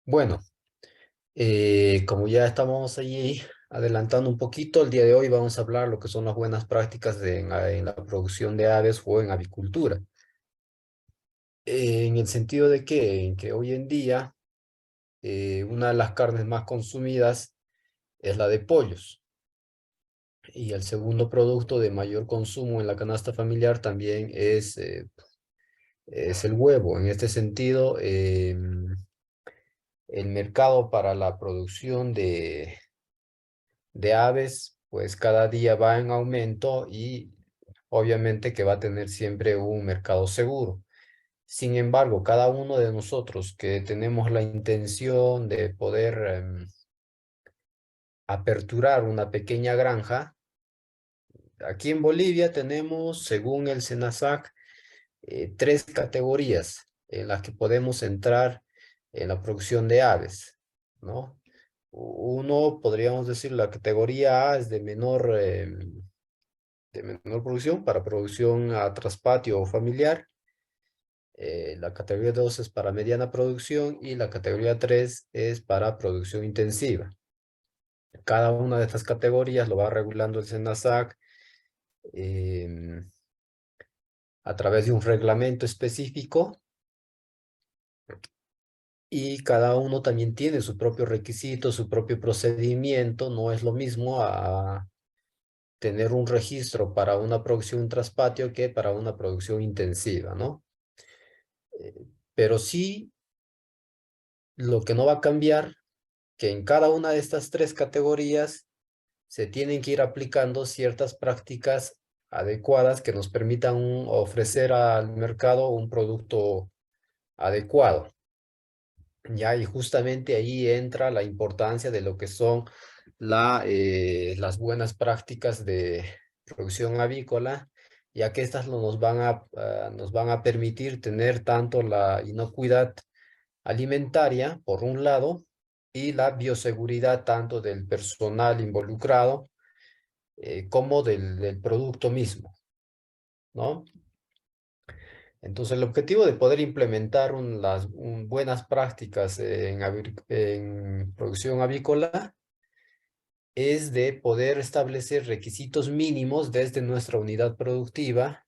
Bueno, como ya estamos allí adelantando un poquito, el día de hoy vamos a hablar lo que son las buenas prácticas en la producción de aves o en avicultura. En el sentido de en que hoy en día una de las carnes más consumidas es la de pollos y el segundo producto de mayor consumo en la canasta familiar también es el huevo. En este sentido, el mercado para la producción de aves, pues cada día va en aumento y obviamente que va a tener siempre un mercado seguro. Sin embargo, cada uno de nosotros que tenemos la intención de poder aperturar una pequeña granja, aquí en Bolivia tenemos, según el SENASAC, tres categorías en las que podemos entrar en la producción de aves, ¿no? Uno, podríamos decir, la categoría A es de menor producción, para producción a traspatio o familiar. La categoría 2 es para mediana producción y la categoría 3 es para producción intensiva. Cada una de estas categorías lo va regulando el SENASAC em, a través de un reglamento específico, y cada uno también tiene su propio requisito, su propio procedimiento. No es lo mismo a tener un registro para una producción traspatio que para una producción intensiva, ¿no? Pero sí, lo que no va a cambiar, que en cada una de estas tres categorías se tienen que ir aplicando ciertas prácticas adecuadas que nos permitan ofrecer al mercado un producto adecuado. Ya, y justamente ahí entra la importancia de lo que son las buenas prácticas de producción avícola, ya que estas nos van a permitir tener tanto la inocuidad alimentaria, por un lado, y la bioseguridad tanto del personal involucrado como del producto mismo, ¿no? Entonces, el objetivo de poder implementar buenas prácticas en producción avícola es de poder establecer requisitos mínimos desde nuestra unidad productiva,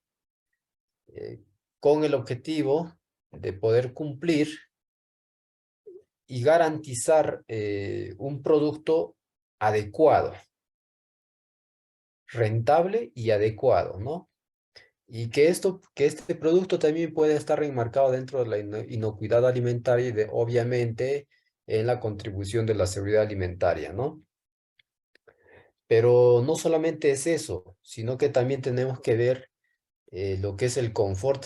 eh, con el objetivo de poder cumplir y garantizar un producto adecuado, rentable y adecuado, ¿no? Y que este producto también puede estar enmarcado dentro de la inocuidad alimentaria y obviamente, en la contribución de la seguridad alimentaria, ¿no? Pero no solamente es eso, sino que también tenemos que ver lo que es el confort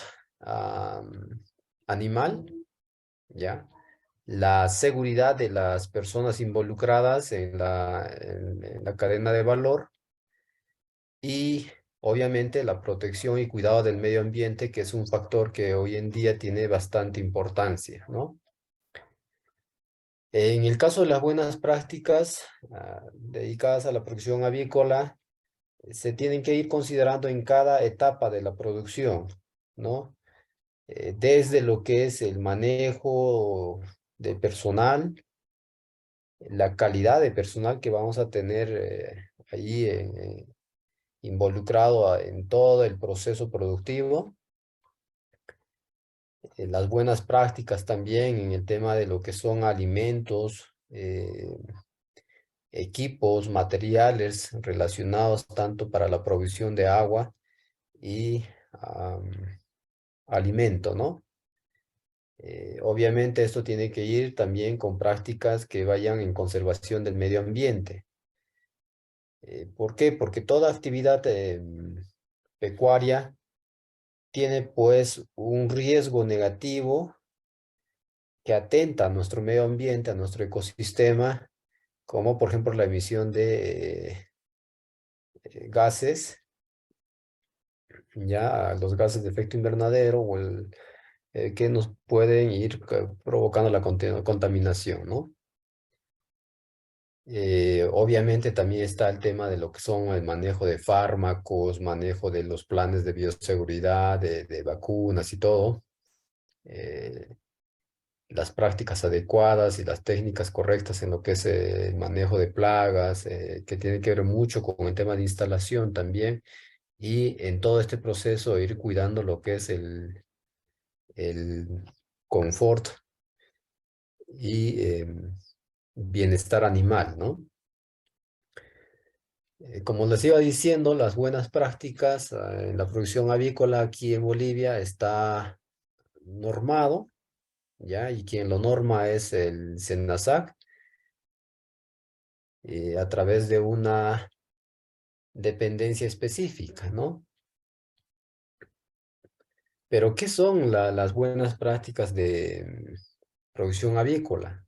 animal, ¿ya? La seguridad de las personas involucradas en la cadena de valor, y obviamente la protección y cuidado del medio ambiente, que es un factor que hoy en día tiene bastante importancia, ¿no? En el caso de las buenas prácticas dedicadas a la producción avícola, se tienen que ir considerando en cada etapa de la producción, ¿no? Desde lo que es el manejo de personal, la calidad de personal que vamos a tener allí involucrado en todo el proceso productivo, las buenas prácticas también en el tema de lo que son alimentos, equipos, materiales relacionados tanto para la provisión de agua y alimento, ¿no? Obviamente esto tiene que ir también con prácticas que vayan en conservación del medio ambiente. ¿Por qué? Porque toda actividad pecuaria tiene pues un riesgo negativo que atenta a nuestro medio ambiente, a nuestro ecosistema, como por ejemplo la emisión de gases, ya los gases de efecto invernadero, que nos pueden ir provocando la contaminación, ¿no? Obviamente también está el tema de lo que son el manejo de fármacos, manejo de los planes de bioseguridad, de vacunas y todo. Eh, las prácticas adecuadas y las técnicas correctas en lo que es el manejo de plagas, que tiene que ver mucho con el tema de instalación también, y en todo este proceso ir cuidando lo que es el confort y bienestar animal, ¿no? Como les iba diciendo, las buenas prácticas en la producción avícola aquí en Bolivia está normado, ¿ya? Y quien lo norma es el SENASAC, a través de una dependencia específica, ¿no? Pero, ¿qué son las buenas prácticas de producción avícola?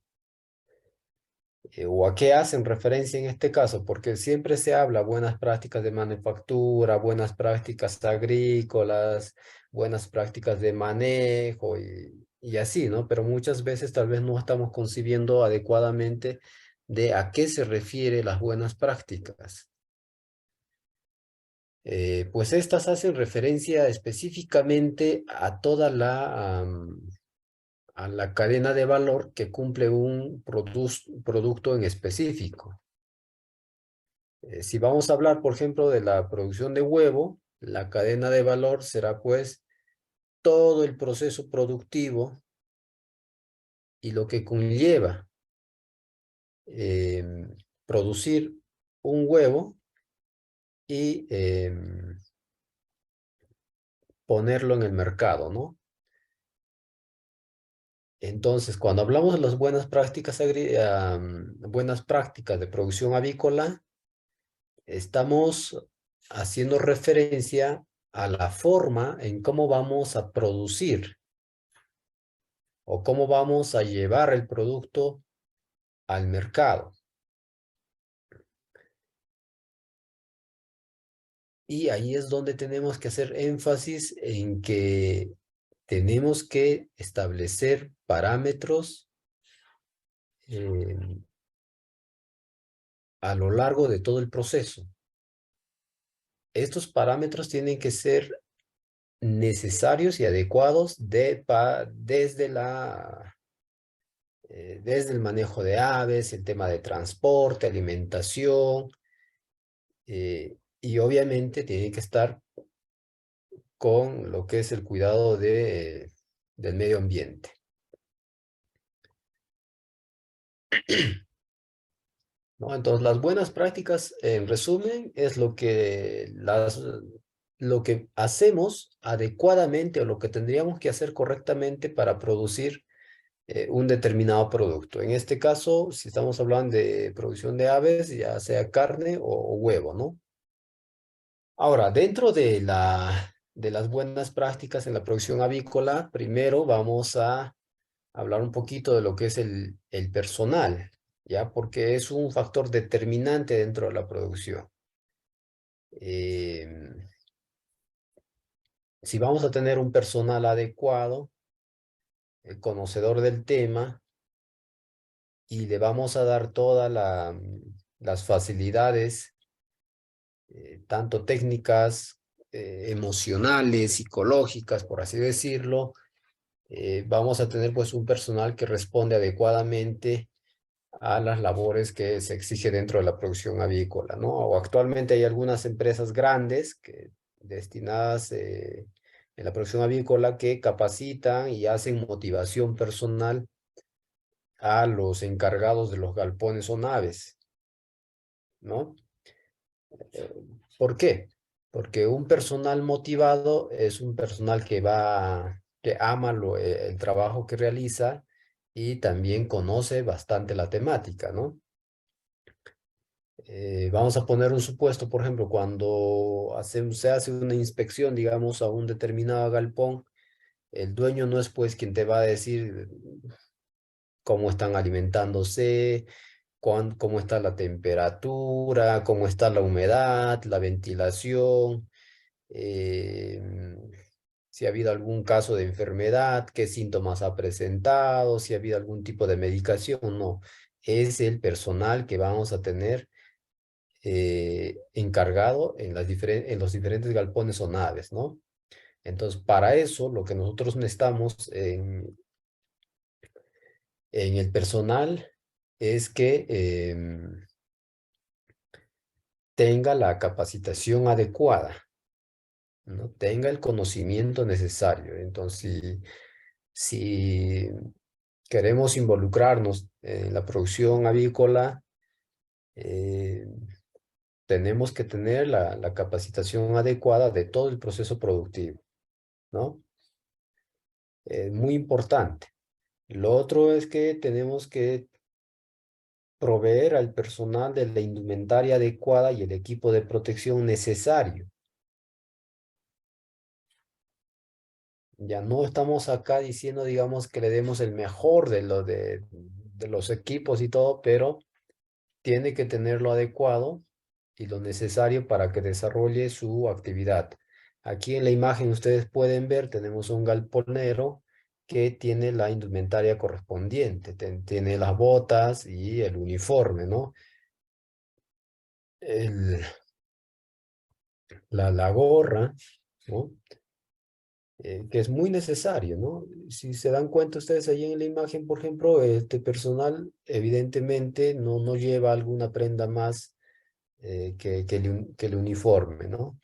¿O a qué hacen referencia en este caso? Porque siempre se habla buenas prácticas de manufactura, buenas prácticas agrícolas, buenas prácticas de manejo y así, ¿no? Pero muchas veces tal vez no estamos concibiendo adecuadamente de a qué se refiere las buenas prácticas. Pues estas hacen referencia específicamente a toda a la cadena de valor que cumple un producto en específico. Si vamos a hablar, por ejemplo, de la producción de huevo, la cadena de valor será pues todo el proceso productivo y lo que conlleva producir un huevo y ponerlo en el mercado, ¿no? Entonces, cuando hablamos de las buenas prácticas de producción avícola, estamos haciendo referencia a la forma en cómo vamos a producir o cómo vamos a llevar el producto al mercado. Y ahí es donde tenemos que hacer énfasis en que tenemos que establecer parámetros eh, a lo largo de todo el proceso. Estos parámetros tienen que ser necesarios y adecuados desde el manejo de aves, el tema de transporte, alimentación, y obviamente tiene que estar con lo que es el cuidado del medio ambiente, ¿no? Entonces, las buenas prácticas, en resumen, es lo que hacemos adecuadamente o lo que tendríamos que hacer correctamente para producir un determinado producto. En este caso, si estamos hablando de producción de aves, ya sea carne o huevo, ¿no? Ahora, dentro de las buenas prácticas en la producción avícola, primero vamos a hablar un poquito de lo que es el personal, ¿ya? Porque es un factor determinante dentro de la producción. Eh, si vamos a tener un personal adecuado, conocedor del tema, y le vamos a dar todas las facilidades, tanto técnicas, emocionales, psicológicas, por así decirlo, vamos a tener pues un personal que responde adecuadamente a las labores que se exige dentro de la producción avícola, ¿no? O actualmente hay algunas empresas grandes destinadas en la producción avícola que capacitan y hacen motivación personal a los encargados de los galpones o naves, ¿no? Eh, ¿Por qué? Porque un personal motivado es un personal que ama el trabajo que realiza y también conoce bastante la temática, ¿no? Vamos a poner un supuesto, por ejemplo, cuando se hace una inspección, digamos, a un determinado galpón, el dueño no es pues quien te va a decir cómo están alimentándose, cómo está la temperatura, cómo está la humedad, la ventilación, si ha habido algún caso de enfermedad, qué síntomas ha presentado, si ha habido algún tipo de medicación, no. Es el personal que vamos a tener encargado en en los diferentes galpones o naves, ¿no? Entonces, para eso, lo que nosotros necesitamos En el personal es que tenga la capacitación adecuada, ¿no? Tenga el conocimiento necesario. Entonces, si queremos involucrarnos en la producción avícola, eh, tenemos que tener la capacitación adecuada de todo el proceso productivo, ¿no? Muy importante. Lo otro es que tenemos que proveer al personal de la indumentaria adecuada y el equipo de protección necesario. Ya no estamos acá diciendo, digamos, que le demos el mejor de los equipos y todo, pero tiene que tener lo adecuado y lo necesario para que desarrolle su actividad. Aquí en la imagen ustedes pueden ver, tenemos un galponero que tiene la indumentaria correspondiente, tiene las botas y el uniforme, ¿no? El, la gorra, ¿no? Que es muy necesario, ¿no? Si se dan cuenta ustedes ahí en la imagen, por ejemplo, este personal evidentemente no lleva alguna prenda más que el uniforme, ¿no?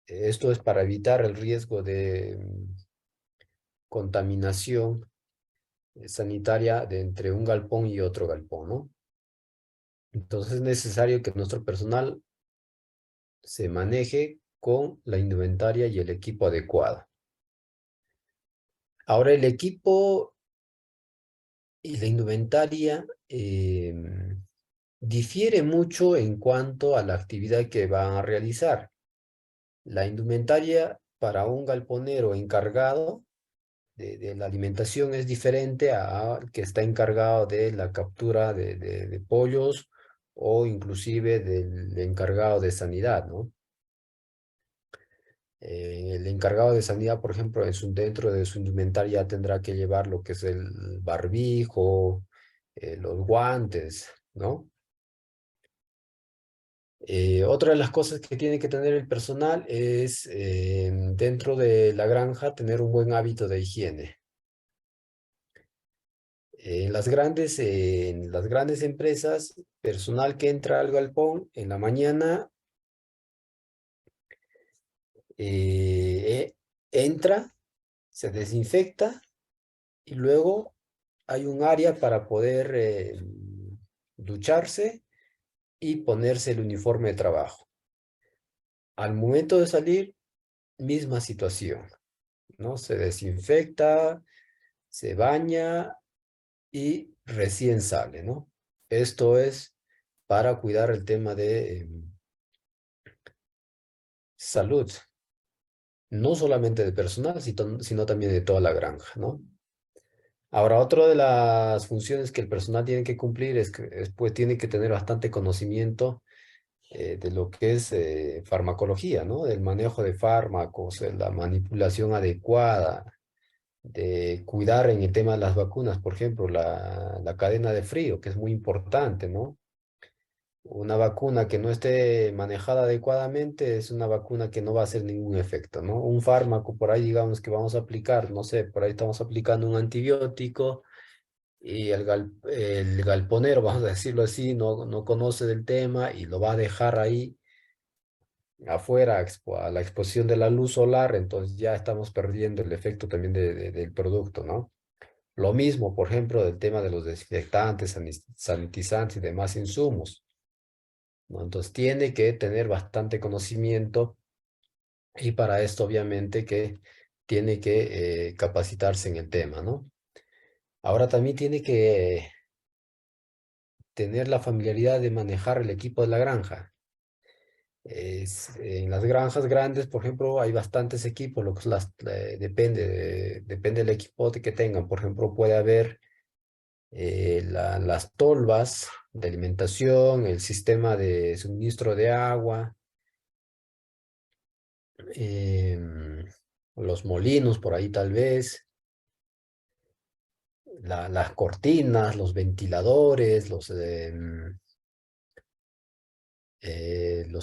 Esto es para evitar el riesgo de contaminación sanitaria de entre un galpón y otro galpón, ¿no? Entonces es necesario que nuestro personal se maneje con la indumentaria y el equipo adecuado. Ahora el equipo y la indumentaria difiere mucho en cuanto a la actividad que van a realizar. La indumentaria para un galponero encargado de la alimentación es diferente al que está encargado de la captura de pollos o inclusive del encargado de sanidad, ¿no? El encargado de sanidad, por ejemplo, dentro de su indumentaria tendrá que llevar lo que es el barbijo, los guantes, ¿no? Otra de las cosas que tiene que tener el personal es dentro de la granja tener un buen hábito de higiene. En las grandes empresas, personal que entra al galpón en la mañana eh, entra, se desinfecta y luego hay un área para poder ducharse y ponerse el uniforme de trabajo. Al momento de salir, misma situación, ¿no? Se desinfecta, se baña y recién sale, ¿no? Esto es para cuidar el tema de salud, no solamente de personal, sino también de toda la granja, ¿no? Ahora, otra de las funciones que el personal tiene que cumplir es que después tiene que tener bastante conocimiento de lo que es farmacología, ¿no? Del manejo de fármacos, de la manipulación adecuada, de cuidar en el tema de las vacunas, por ejemplo, la cadena de frío, que es muy importante, ¿no? Una vacuna que no esté manejada adecuadamente es una vacuna que no va a hacer ningún efecto, ¿no? Un fármaco por ahí, digamos que vamos a aplicar, no sé, por ahí estamos aplicando un antibiótico y el galponero, vamos a decirlo así, no conoce del tema y lo va a dejar ahí afuera a la exposición de la luz solar, entonces ya estamos perdiendo el efecto también del producto, ¿no? Lo mismo, por ejemplo, del tema de los desinfectantes, sanitizantes y demás insumos, ¿no? Entonces tiene que tener bastante conocimiento y para esto obviamente que tiene que capacitarse en el tema, ¿no? Ahora también tiene que tener la familiaridad de manejar el equipo de la granja. En las granjas grandes, por ejemplo, hay bastantes equipos, lo que es depende del equipo que tengan. Por ejemplo, puede haber las tolvas de alimentación, el sistema de suministro de agua, em, los molinos por ahí tal vez, las cortinas, los ventiladores, los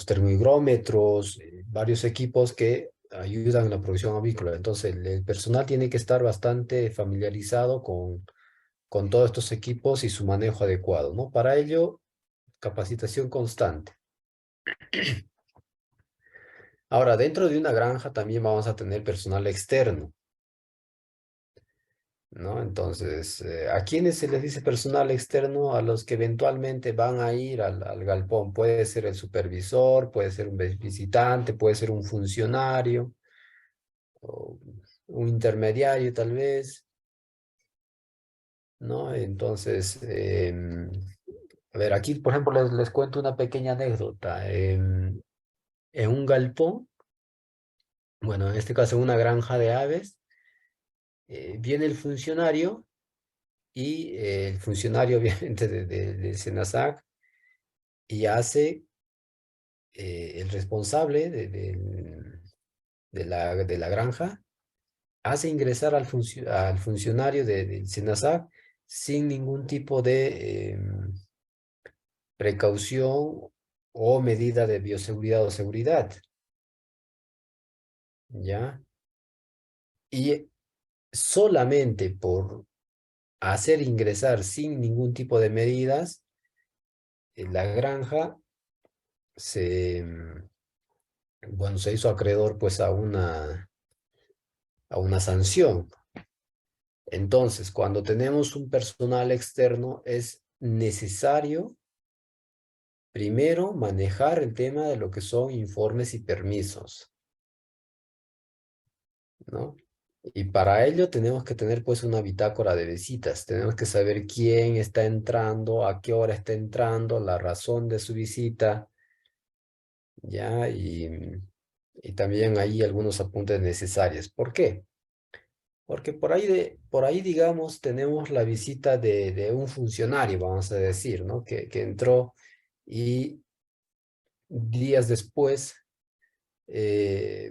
termográmetros, varios equipos que ayudan en la producción avícola. Entonces, el personal tiene que estar bastante familiarizado con todos estos equipos y su manejo adecuado, ¿no? Para ello, capacitación constante. Ahora, dentro de una granja también vamos a tener personal externo, ¿no? Entonces, ¿a quiénes se les dice personal externo? A los que eventualmente van a ir al galpón. Puede ser el supervisor, puede ser un visitante, puede ser un funcionario, o un intermediario tal vez, ¿no? Entonces, a ver, aquí, por ejemplo, les cuento una pequeña anécdota. En un galpón, bueno, en este caso una granja de aves, viene el funcionario y el funcionario obviamente de SENASAC y hace el responsable de la granja, hace ingresar al funcionario del SENASAC sin ningún tipo de precaución o medida de bioseguridad o seguridad, ¿ya? Y solamente por hacer ingresar sin ningún tipo de medidas, la granja bueno, se hizo acreedor pues a una sanción. Entonces, cuando tenemos un personal externo, es necesario primero manejar el tema de lo que son informes y permisos, ¿no? Y para ello tenemos que tener pues una bitácora de visitas, tenemos que saber quién está entrando, a qué hora está entrando, la razón de su visita, ¿ya? Y también hay algunos apuntes necesarios. ¿Por qué? Porque por ahí, digamos, tenemos la visita de un funcionario, vamos a decir, ¿no? Que entró y días después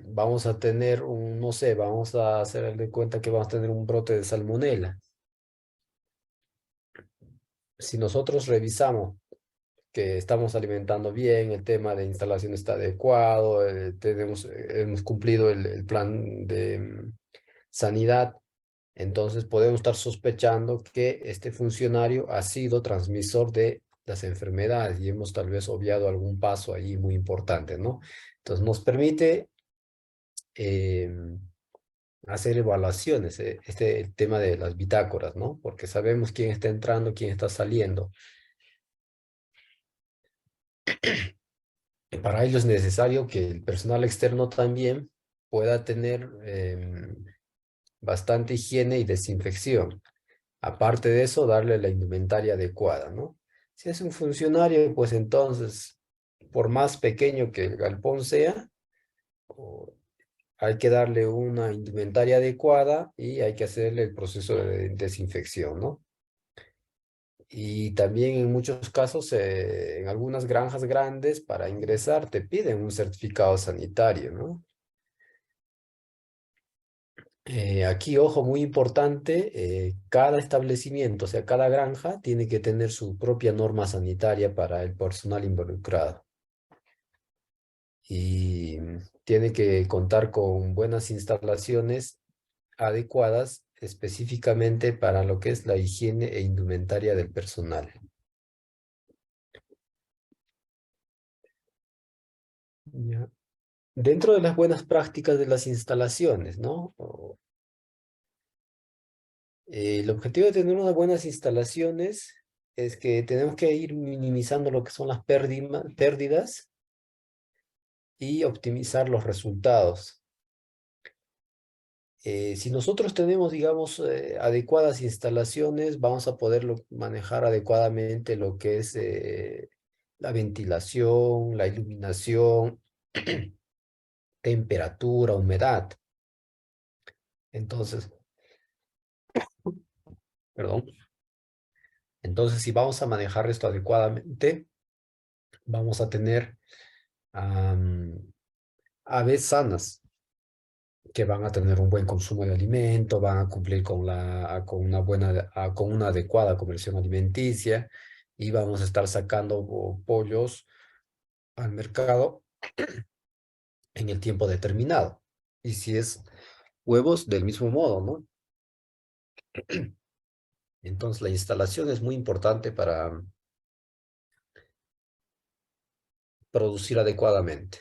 vamos a tener no sé, vamos a hacer de cuenta que vamos a tener un brote de salmonela. Si nosotros revisamos que estamos alimentando bien, el tema de instalación está adecuado, hemos cumplido el plan de sanidad, entonces podemos estar sospechando que este funcionario ha sido transmisor de las enfermedades y hemos tal vez obviado algún paso allí muy importante, ¿no? Entonces nos permite hacer evaluaciones, el tema de las bitácoras, ¿no? Porque sabemos quién está entrando, quién está saliendo. Para ello es necesario que el personal externo también pueda tener bastante higiene y desinfección. Aparte de eso, darle la indumentaria adecuada, ¿no? Si es un funcionario, pues entonces, por más pequeño que el galpón sea, o- hay que darle una indumentaria adecuada y hay que hacerle el proceso de desinfección, ¿no? Y también en muchos casos, en algunas granjas grandes, para ingresar te piden un certificado sanitario, ¿no? Aquí, ojo, muy importante, cada establecimiento, o sea, cada granja tiene que tener su propia norma sanitaria para el personal involucrado. Y tiene que contar con buenas instalaciones adecuadas específicamente para lo que es la higiene e indumentaria del personal. Ya. Dentro de las buenas prácticas de las instalaciones, ¿no? El objetivo de tener unas buenas instalaciones es que tenemos que ir minimizando lo que son las pérdidas y optimizar los resultados. Si nosotros tenemos, digamos, adecuadas instalaciones, vamos a poder manejar adecuadamente lo que es la ventilación, la iluminación, temperatura, humedad. Entonces, perdón. Entonces, si vamos a manejar esto adecuadamente, vamos a tener aves sanas que van a tener un buen consumo de alimento, van a cumplir con una con una adecuada conversión alimenticia y vamos a estar sacando pollos al mercado en el tiempo determinado. Y si es huevos, del mismo modo, ¿no? Entonces, la instalación es muy importante para producir adecuadamente.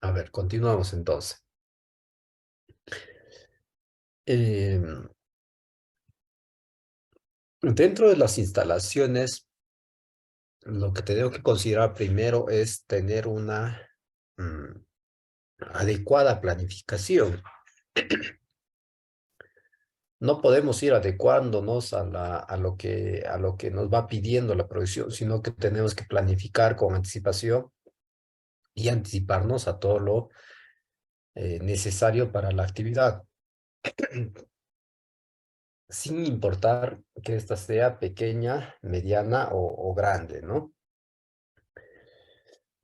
A ver, continuamos entonces. Em, Dentro de las instalaciones, lo que tenemos que considerar primero es tener una mm, adecuada planificación. No podemos ir adecuándonos a lo que nos va pidiendo la producción, sino que tenemos que planificar con anticipación y anticiparnos a todo lo necesario para la actividad, sin importar que ésta sea pequeña, mediana o grande, ¿no?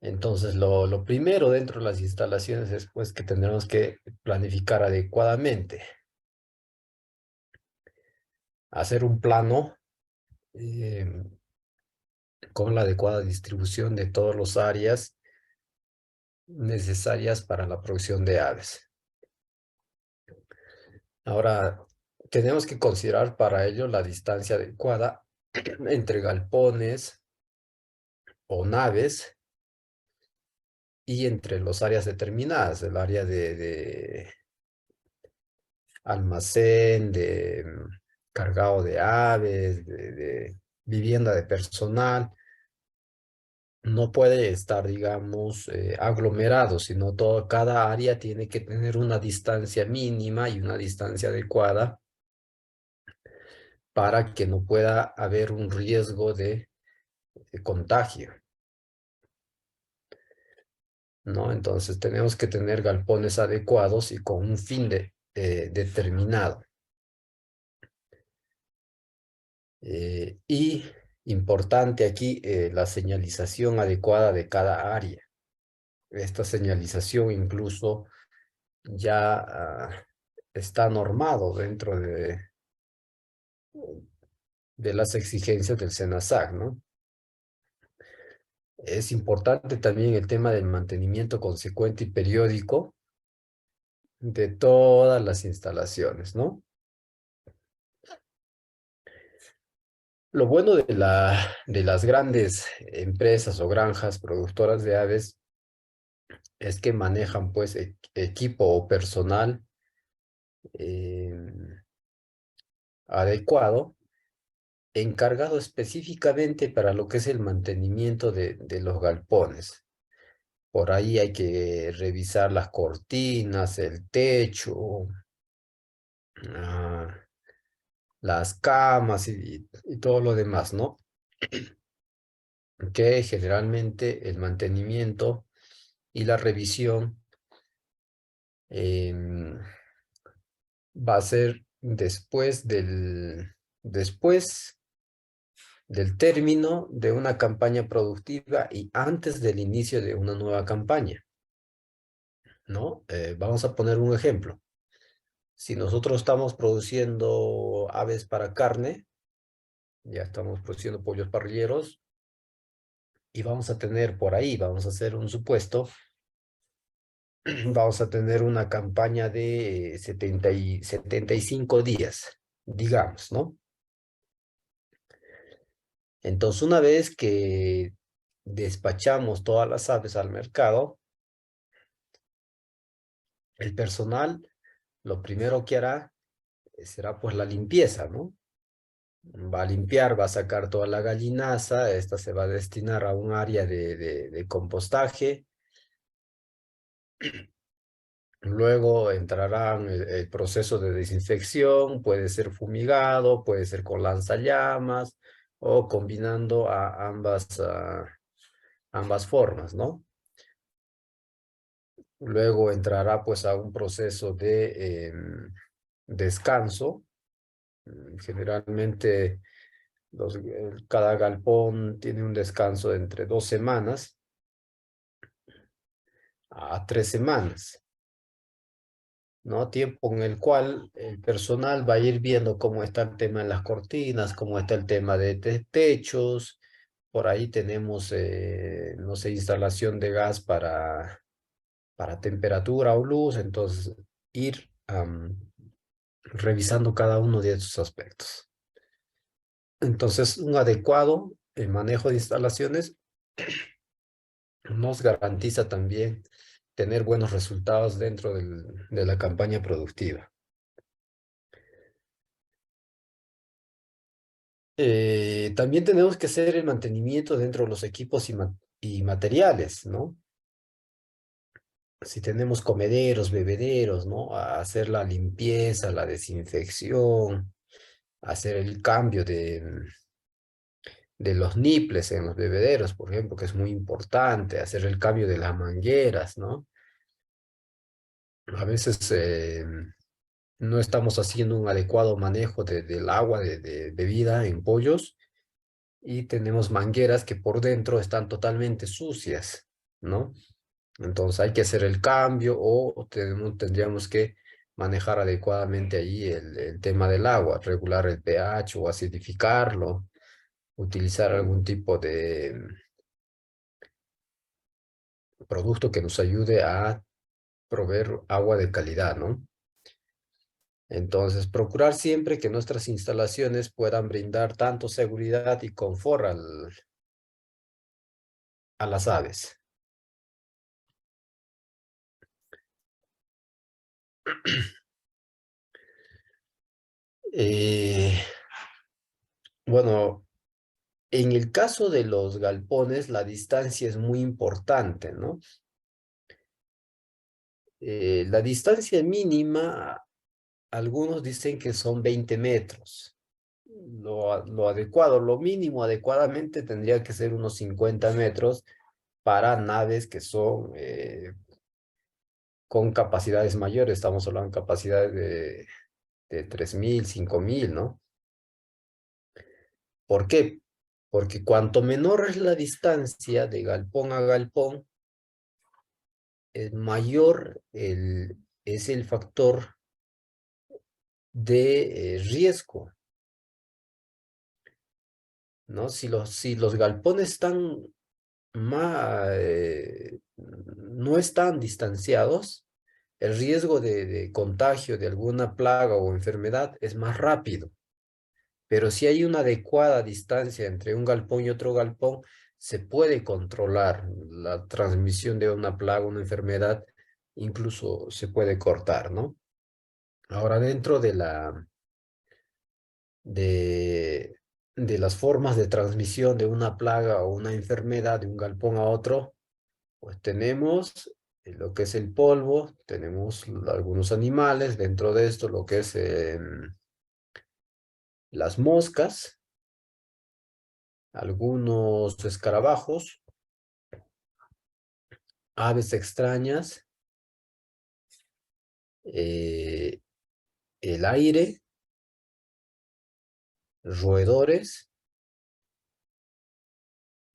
Entonces, lo primero dentro de las instalaciones es pues que tendremos que planificar adecuadamente, hacer un plano eh, con la adecuada distribución de todas las áreas necesarias para la producción de aves. Ahora, tenemos que considerar para ello la distancia adecuada entre galpones o naves y entre las áreas determinadas, el área de almacén, de cargado de aves, de vivienda de personal. No puede estar, digamos, aglomerado, sino cada área tiene que tener una distancia mínima y una distancia adecuada para que no pueda haber un riesgo de contagio, ¿no? Entonces tenemos que tener galpones adecuados y con un fin determinado. Y importante aquí, la señalización adecuada de cada área. Esta señalización incluso ya está normado dentro de las exigencias del SENASAC, ¿no? Es importante también el tema del mantenimiento consecuente y periódico de todas las instalaciones, ¿no? Lo bueno de las grandes empresas o granjas productoras de aves es que manejan pues equipo o personal eh, adecuado, encargado específicamente para lo que es el mantenimiento de los galpones. Por ahí hay que revisar las cortinas, el techo, ah, las camas y todo lo demás, ¿no? Que generalmente el mantenimiento y la revisión em, va a ser después del término de una campaña productiva y antes del inicio de una nueva campaña, ¿no? Vamos a poner un ejemplo. Si nosotros estamos produciendo aves para carne, ya estamos produciendo pollos parrilleros y vamos a tener por ahí, vamos a hacer un supuesto, vamos a tener una campaña de 75 días, digamos, ¿no? Entonces, una vez que despachamos todas las aves al mercado, el personal lo primero que hará será pues la limpieza, ¿no? Va a limpiar, va a sacar toda la gallinaza, esta se va a destinar a un área de compostaje, luego entrará el proceso de desinfección, puede ser fumigado, puede ser con lanzallamas o combinando ambas formas, ¿no? Luego entrará pues a un proceso de descanso. Generalmente cada galpón tiene un descanso de entre 2 semanas a 3 semanas. ¿no? Tiempo en el cual el personal va a ir viendo cómo está el tema de las cortinas, cómo está el tema de techos. Por ahí tenemos, no sé, instalación de gas para temperatura o luz. Entonces, ir revisando cada uno de esos aspectos. Entonces, un adecuado manejo de instalaciones nos garantiza también tener buenos resultados dentro de la campaña productiva. También tenemos que hacer el mantenimiento dentro de los equipos y materiales, ¿no? Si tenemos comederos, bebederos, ¿no? A hacer la limpieza, la desinfección, hacer el cambio de los niples en los bebederos, por ejemplo, que es muy importante, hacer el cambio de las mangueras, ¿no? A veces no estamos haciendo un adecuado manejo del agua de bebida en pollos y tenemos mangueras que por dentro están totalmente sucias, ¿no? Entonces hay que hacer el cambio o tendríamos que manejar adecuadamente ahí el tema del agua, regular el pH o acidificarlo, utilizar algún tipo de producto que nos ayude a proveer agua de calidad, ¿no? Entonces, procurar siempre que nuestras instalaciones puedan brindar tanto seguridad y confort a las aves. Eh, bueno, en el caso de los galpones, la distancia es muy importante, ¿no? La distancia mínima, algunos dicen que son 20 metros. Lo adecuado, lo mínimo adecuadamente tendría que ser unos 50 metros para naves que son con capacidades mayores. Estamos hablando de capacidades de 3.000, 5.000, ¿no? ¿Por qué? Porque cuanto menor es la distancia de galpón a galpón, mayor es el factor de riesgo, ¿no? Si los galpones no están distanciados, el riesgo de contagio de alguna plaga o enfermedad es más rápido. Pero si hay una adecuada distancia entre un galpón y otro galpón, se puede controlar la transmisión de una plaga, una enfermedad, incluso se puede cortar, ¿no? Ahora, dentro de, de las formas de transmisión de una plaga o una enfermedad de un galpón a otro, pues tenemos lo que es el polvo, tenemos algunos animales, dentro de esto lo que es las moscas, algunos escarabajos, aves extrañas, eh, el aire, roedores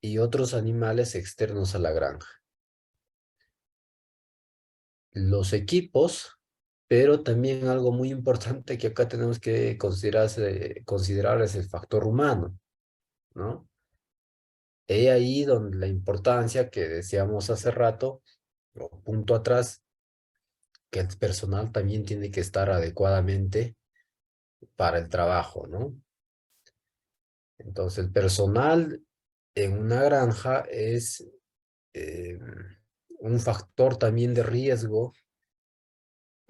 y otros animales externos a la granja. Los equipos, pero también algo muy importante que acá tenemos que considerar es el factor humano, ¿no? He ahí donde la importancia que decíamos hace rato, o punto atrás, que el personal también tiene que estar adecuadamente para el trabajo, ¿no? Entonces, el personal en una granja es eh, un factor también de riesgo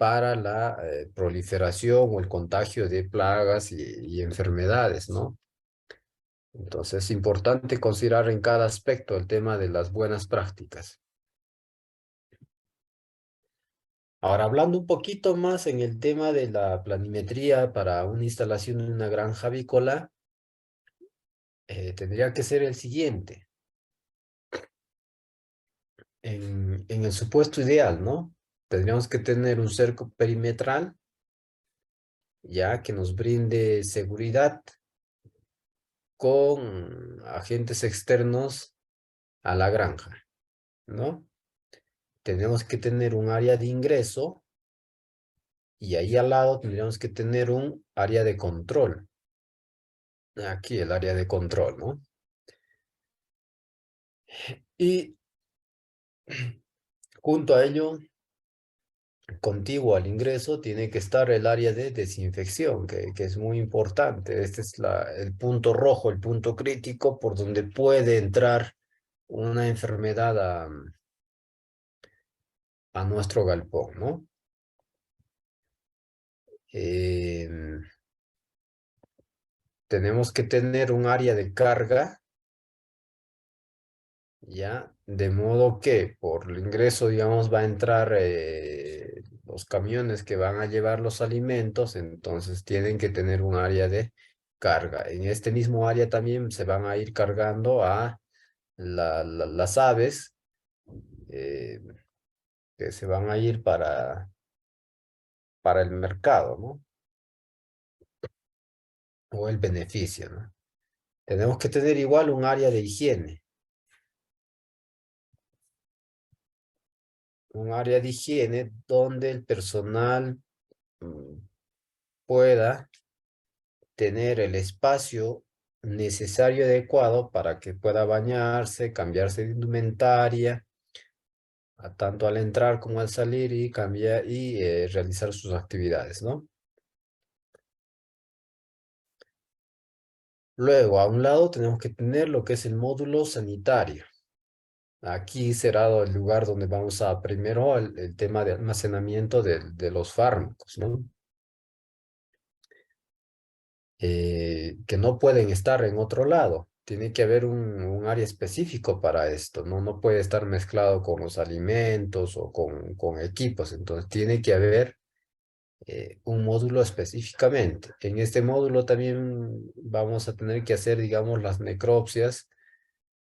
para la proliferación o el contagio de plagas y enfermedades, ¿no? Entonces, es importante considerar en cada aspecto el tema de las buenas prácticas. Ahora, hablando un poquito más en el tema de la planimetría para una instalación en una granja avícola, tendría que ser el siguiente. En el supuesto ideal, ¿no? Tendríamos que tener un cerco perimetral, ya que nos brinde seguridad con agentes externos a la granja, ¿no? Tenemos que tener un área de ingreso Y ahí al lado tendríamos que tener un área de control. Aquí el área de control, ¿no? Y junto a ello, contiguo al ingreso, tiene que estar el área de desinfección, que es muy importante. Este es el punto rojo, el punto crítico por donde puede entrar una enfermedad a nuestro galpón, ¿no? Em, Tenemos que tener un área de carga, ¿ya? De modo que por el ingreso, digamos, va a entrar los camiones que van a llevar los alimentos, entonces tienen que tener un área de carga. En este mismo área también se van a ir cargando a las aves eh, que se van a ir para el mercado, ¿no? O el beneficio, ¿no? Tenemos que tener igual un área de higiene. Un área de higiene donde el personal mm, pueda tener el espacio necesario y adecuado para que pueda bañarse, cambiarse de indumentaria, tanto al entrar como al salir y cambiar y realizar sus actividades, ¿no? Luego, a un lado tenemos que tener lo que es el módulo sanitario. Aquí será el lugar donde vamos a primero el tema de almacenamiento de los fármacos, ¿no? Que no pueden estar en otro lado. Tiene que haber un área específico para esto, ¿no? No puede estar mezclado con los alimentos o con equipos. Entonces, tiene que haber un módulo específicamente. En este módulo también vamos a tener que hacer, digamos, las necropsias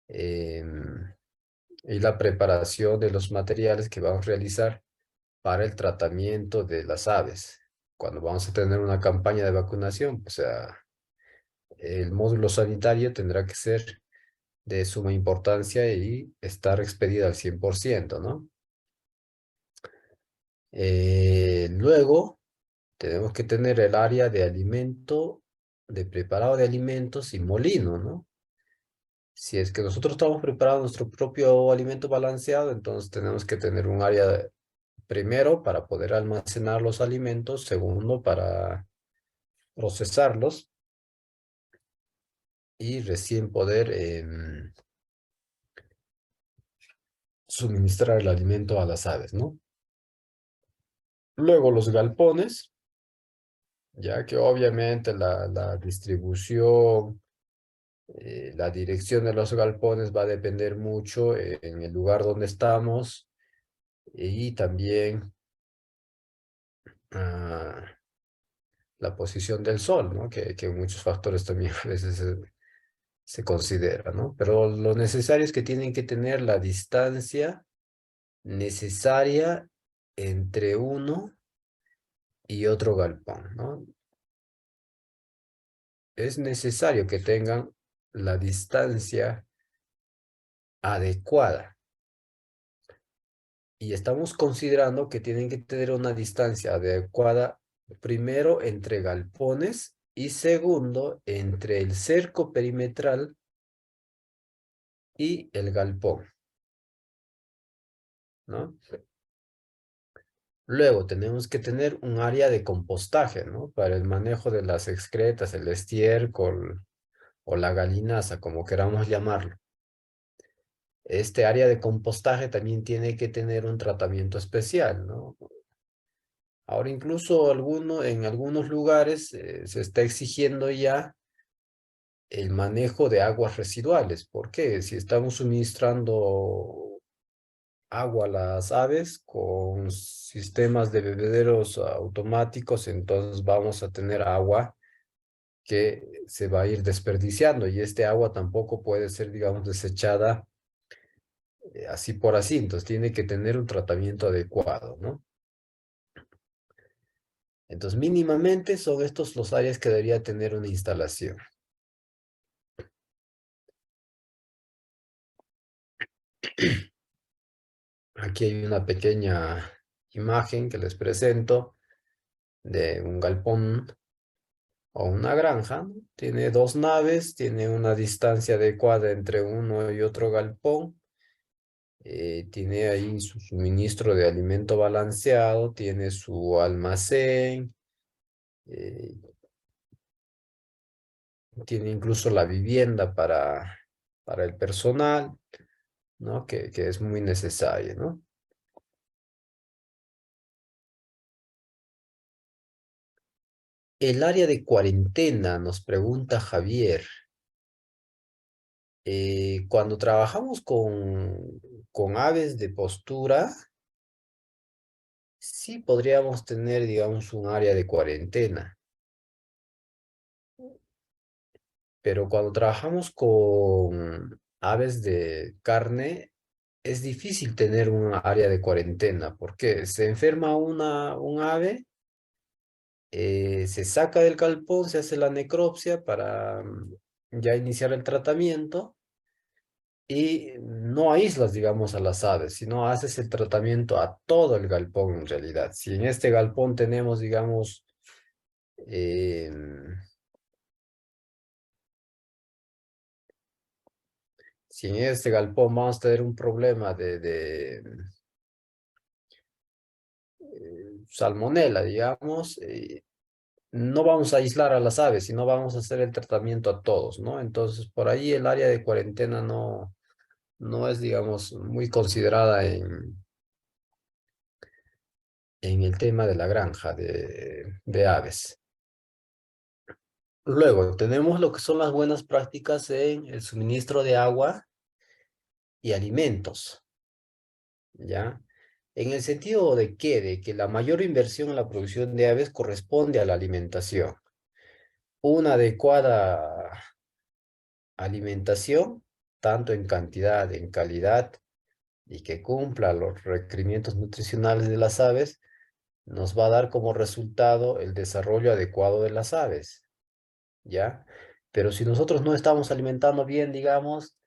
y la preparación de los materiales que vamos a realizar para el tratamiento de las aves. Cuando vamos a tener una campaña de vacunación, o sea, el módulo sanitario tendrá que ser de suma importancia y estar expedida al 100%, ¿no? Luego, tenemos que tener el área de alimento, de preparado de alimentos y molino, ¿no? Si es que nosotros estamos preparando nuestro propio alimento balanceado, entonces tenemos que tener un área primero para poder almacenar los alimentos, segundo para procesarlos y recién poder suministrar el alimento a las aves, ¿no? Luego los galpones, ya que obviamente la distribución, la dirección de los galpones va a depender mucho en el lugar donde estamos y también ah, la posición del sol, ¿no? Que muchos factores también a veces se consideran, ¿no? Pero lo necesario es que tienen que tener la distancia necesaria entre uno y otro galpón, ¿no? Es necesario que tengan la distancia adecuada. Y estamos considerando que tienen que tener una distancia adecuada, primero entre galpones y segundo entre el cerco perimetral y el galpón, ¿no? Luego tenemos que tener un área de compostaje, ¿no? Para el manejo de las excretas, el estiércol o la gallinaza, como queramos llamarlo. Este área de compostaje también tiene que tener un tratamiento especial, ¿no? Ahora incluso en algunos lugares se está exigiendo ya el manejo de aguas residuales. ¿Por qué? Si estamos suministrando agua a las aves con sistemas de bebederos automáticos, entonces vamos a tener agua que se va a ir desperdiciando y este agua tampoco puede ser, digamos, desechada así por así, entonces tiene que tener un tratamiento adecuado, ¿no? Entonces mínimamente son estos los áreas que debería tener una instalación. Aquí hay una pequeña imagen que les presento de un galpón o una granja, ¿no? Tiene dos naves, tiene una distancia adecuada entre uno y otro galpón, tiene ahí su suministro de alimento balanceado, tiene su almacén, eh, tiene incluso la vivienda para el personal, ¿no? Que es muy necesario, ¿no? El área de cuarentena, nos pregunta Javier. Cuando trabajamos con aves de postura, sí podríamos tener, digamos, un área de cuarentena, pero cuando trabajamos con aves de carne, es difícil tener un área de cuarentena, porque se enferma un ave, se saca del galpón, se hace la necropsia para ya iniciar el tratamiento. Y no aíslas, digamos, a las aves, sino haces el tratamiento a todo el galpón en realidad. Si en este galpón tenemos, digamos, eh, si en este galpón vamos a tener un problema de salmonela, digamos, no vamos a aislar a las aves, sino vamos a hacer el tratamiento a todos, ¿no? Entonces, por ahí el área de cuarentena no es, digamos, muy considerada en el tema de la granja de aves. Luego, tenemos lo que son las buenas prácticas en el suministro de agua y alimentos, ¿ya? En el sentido de que la mayor inversión en la producción de aves corresponde a la alimentación. Una adecuada alimentación, tanto en cantidad, en calidad, y que cumpla los requerimientos nutricionales de las aves, nos va a dar como resultado el desarrollo adecuado de las aves, ¿ya? Pero si nosotros no estamos alimentando bien, digamos,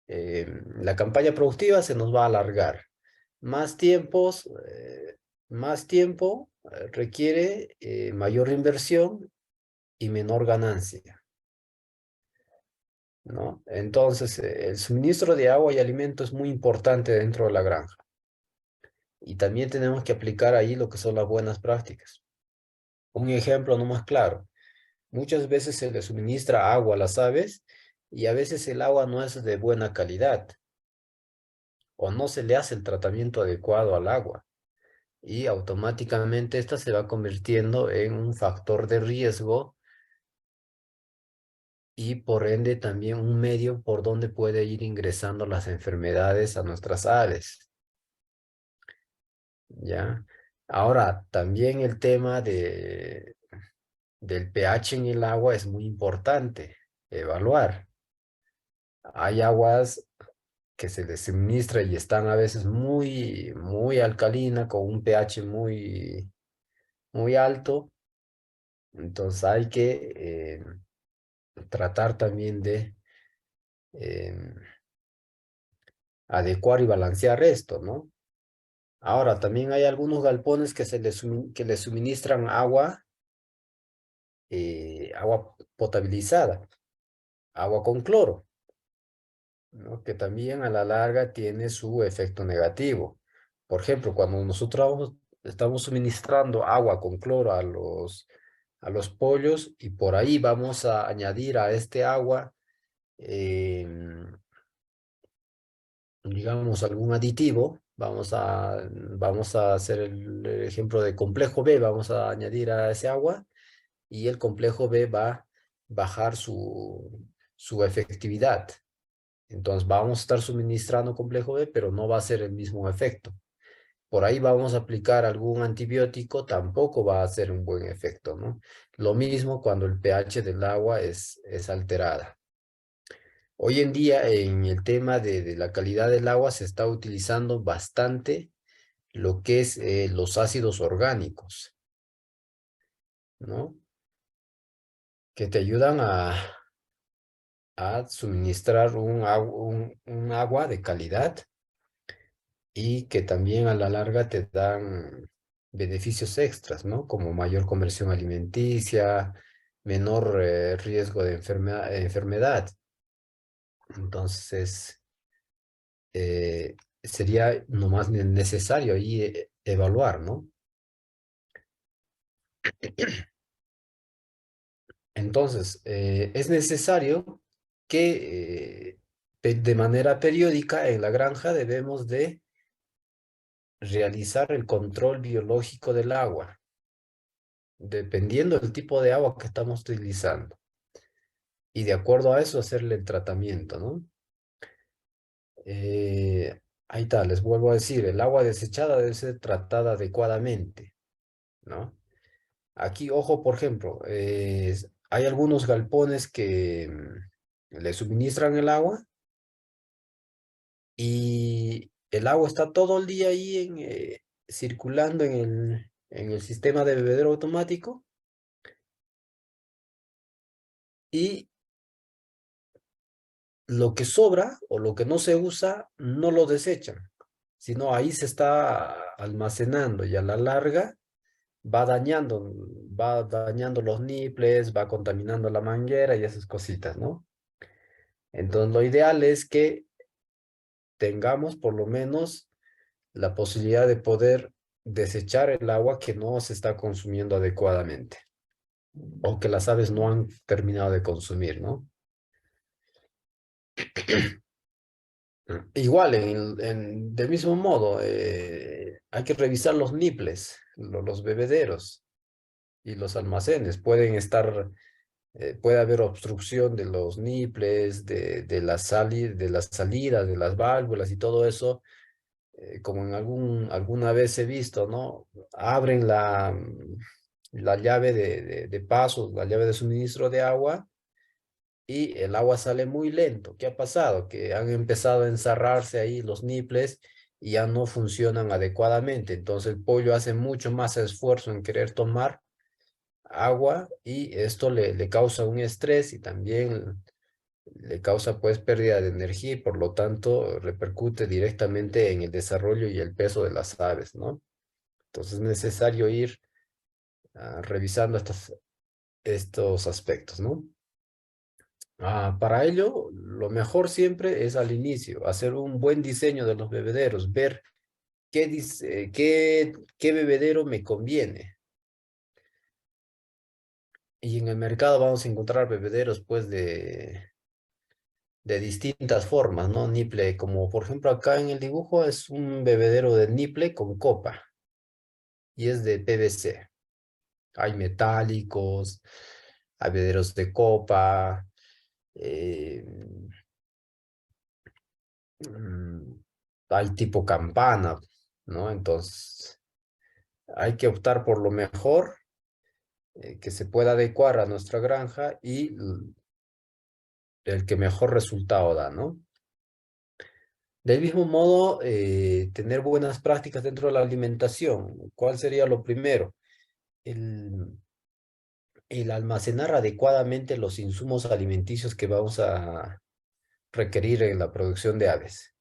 la campaña productiva se nos va a alargar. Más tiempos, más tiempo requiere mayor inversión y menor ganancia, ¿no? Entonces, el suministro de agua y alimento es muy importante dentro de la granja. Y también tenemos que aplicar ahí lo que son las buenas prácticas. Un ejemplo no más claro. Muchas veces se le suministra agua a las aves y a veces el agua no es de buena calidad o no se le hace el tratamiento adecuado al agua. Y automáticamente esta se va convirtiendo en un factor de riesgo y por ende también un medio por donde puede ir ingresando las enfermedades a nuestras aves, ¿ya? Ahora, también el tema del pH en el agua es muy importante evaluar. Hay aguas que se les suministra y están a veces muy alcalina, con un pH muy alto. Entonces hay que tratar también de eh, adecuar y balancear esto, ¿no? Ahora, también hay algunos galpones que que les suministran agua potabilizada, agua con cloro, ¿no? Que también a la larga tiene su efecto negativo. Por ejemplo, cuando nosotros estamos suministrando agua con cloro a los pollos y por ahí vamos a añadir a este agua digamos, algún aditivo, vamos a hacer el ejemplo de complejo B, vamos a añadir a ese agua y el complejo B va a bajar su efectividad. Entonces vamos a estar suministrando complejo B, pero no va a ser el mismo efecto. Por ahí vamos a aplicar algún antibiótico, tampoco va a hacer un buen efecto, ¿no? Lo mismo cuando el pH del agua es alterada. Hoy en día, en el tema de la calidad del agua, se está utilizando bastante lo que es los ácidos orgánicos, ¿no? Que te ayudan a suministrar un agua de calidad y que también a la larga te dan beneficios extras, ¿no? Como mayor conversión alimenticia, menor riesgo de enfermedad. Entonces, sería nomás necesario ahí evaluar, ¿no? Entonces, es necesario que de manera periódica en la granja debemos de realizar el control biológico del agua, dependiendo del tipo de agua que estamos utilizando. Y de acuerdo a eso hacerle el tratamiento, ¿no? Ahí está, les vuelvo a decir, el agua desechada debe ser tratada adecuadamente, ¿no? Aquí, ojo, por ejemplo, hay algunos galpones que le suministran el agua y el agua está todo el día ahí circulando en el sistema de bebedero automático y lo que sobra o lo que no se usa no lo desechan, sino ahí se está almacenando y a la larga va dañando los niples, va contaminando la manguera y esas cositas, ¿no? Entonces lo ideal es que tengamos por lo menos la posibilidad de poder desechar el agua que no se está consumiendo adecuadamente o que las aves no han terminado de consumir, ¿no? Igual, del mismo modo, hay que revisar los niples, los bebederos y los almacenes. Puede haber obstrucción de los niples, de las salidas, de las válvulas y todo eso, como en alguna vez he visto, ¿no? Abren la llave de paso, la llave de suministro de agua y el agua sale muy lento. ¿Qué ha pasado? Que han empezado a encerrarse ahí los niples y ya no funcionan adecuadamente. Entonces el pollo hace mucho más esfuerzo en querer tomar agua y esto le causa un estrés y también le causa pues pérdida de energía y por lo tanto repercute directamente en el desarrollo y el peso de las aves, ¿no? Entonces es necesario ir revisando estos aspectos, ¿no? Para ello, lo mejor siempre es al inicio, hacer un buen diseño de los bebederos, ver qué bebedero me conviene. Y en el mercado vamos a encontrar bebederos pues de distintas formas, ¿no? Niple, como por ejemplo acá en el dibujo es un bebedero de niple con copa y es de PVC. Hay metálicos, hay bebederos de copa, eh, mm, hay tipo campana, ¿no? Entonces hay que optar por lo mejor que se pueda adecuar a nuestra granja y el que mejor resultado da, ¿no? Del mismo modo, tener buenas prácticas dentro de la alimentación. ¿Cuál sería lo primero? El, el almacenar adecuadamente los insumos alimenticios que vamos a requerir en la producción de aves.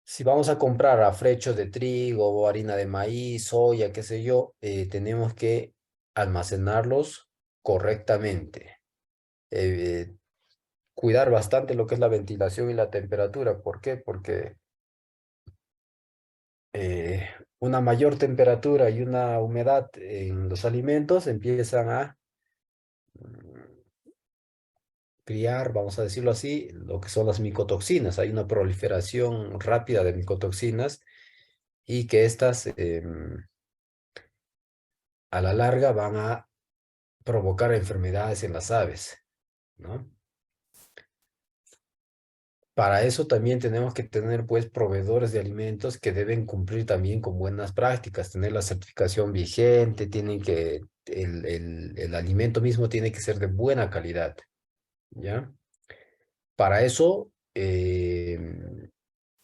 Si vamos a comprar afrechos de trigo o harina de maíz, soya, qué sé yo, tenemos que almacenarlos correctamente. Eh, Cuidar bastante lo que es la ventilación y la temperatura. ¿Por qué? Porque eh, una mayor temperatura y una humedad en los alimentos empiezan a criar, vamos a decirlo así, lo que son las micotoxinas. Hay una proliferación rápida de micotoxinas y que estas a la larga van a provocar enfermedades en las aves, ¿no? Para eso también tenemos que tener pues proveedores de alimentos que deben cumplir también con buenas prácticas, tener la certificación vigente, el alimento mismo tiene que ser de buena calidad, ¿ya? Para eso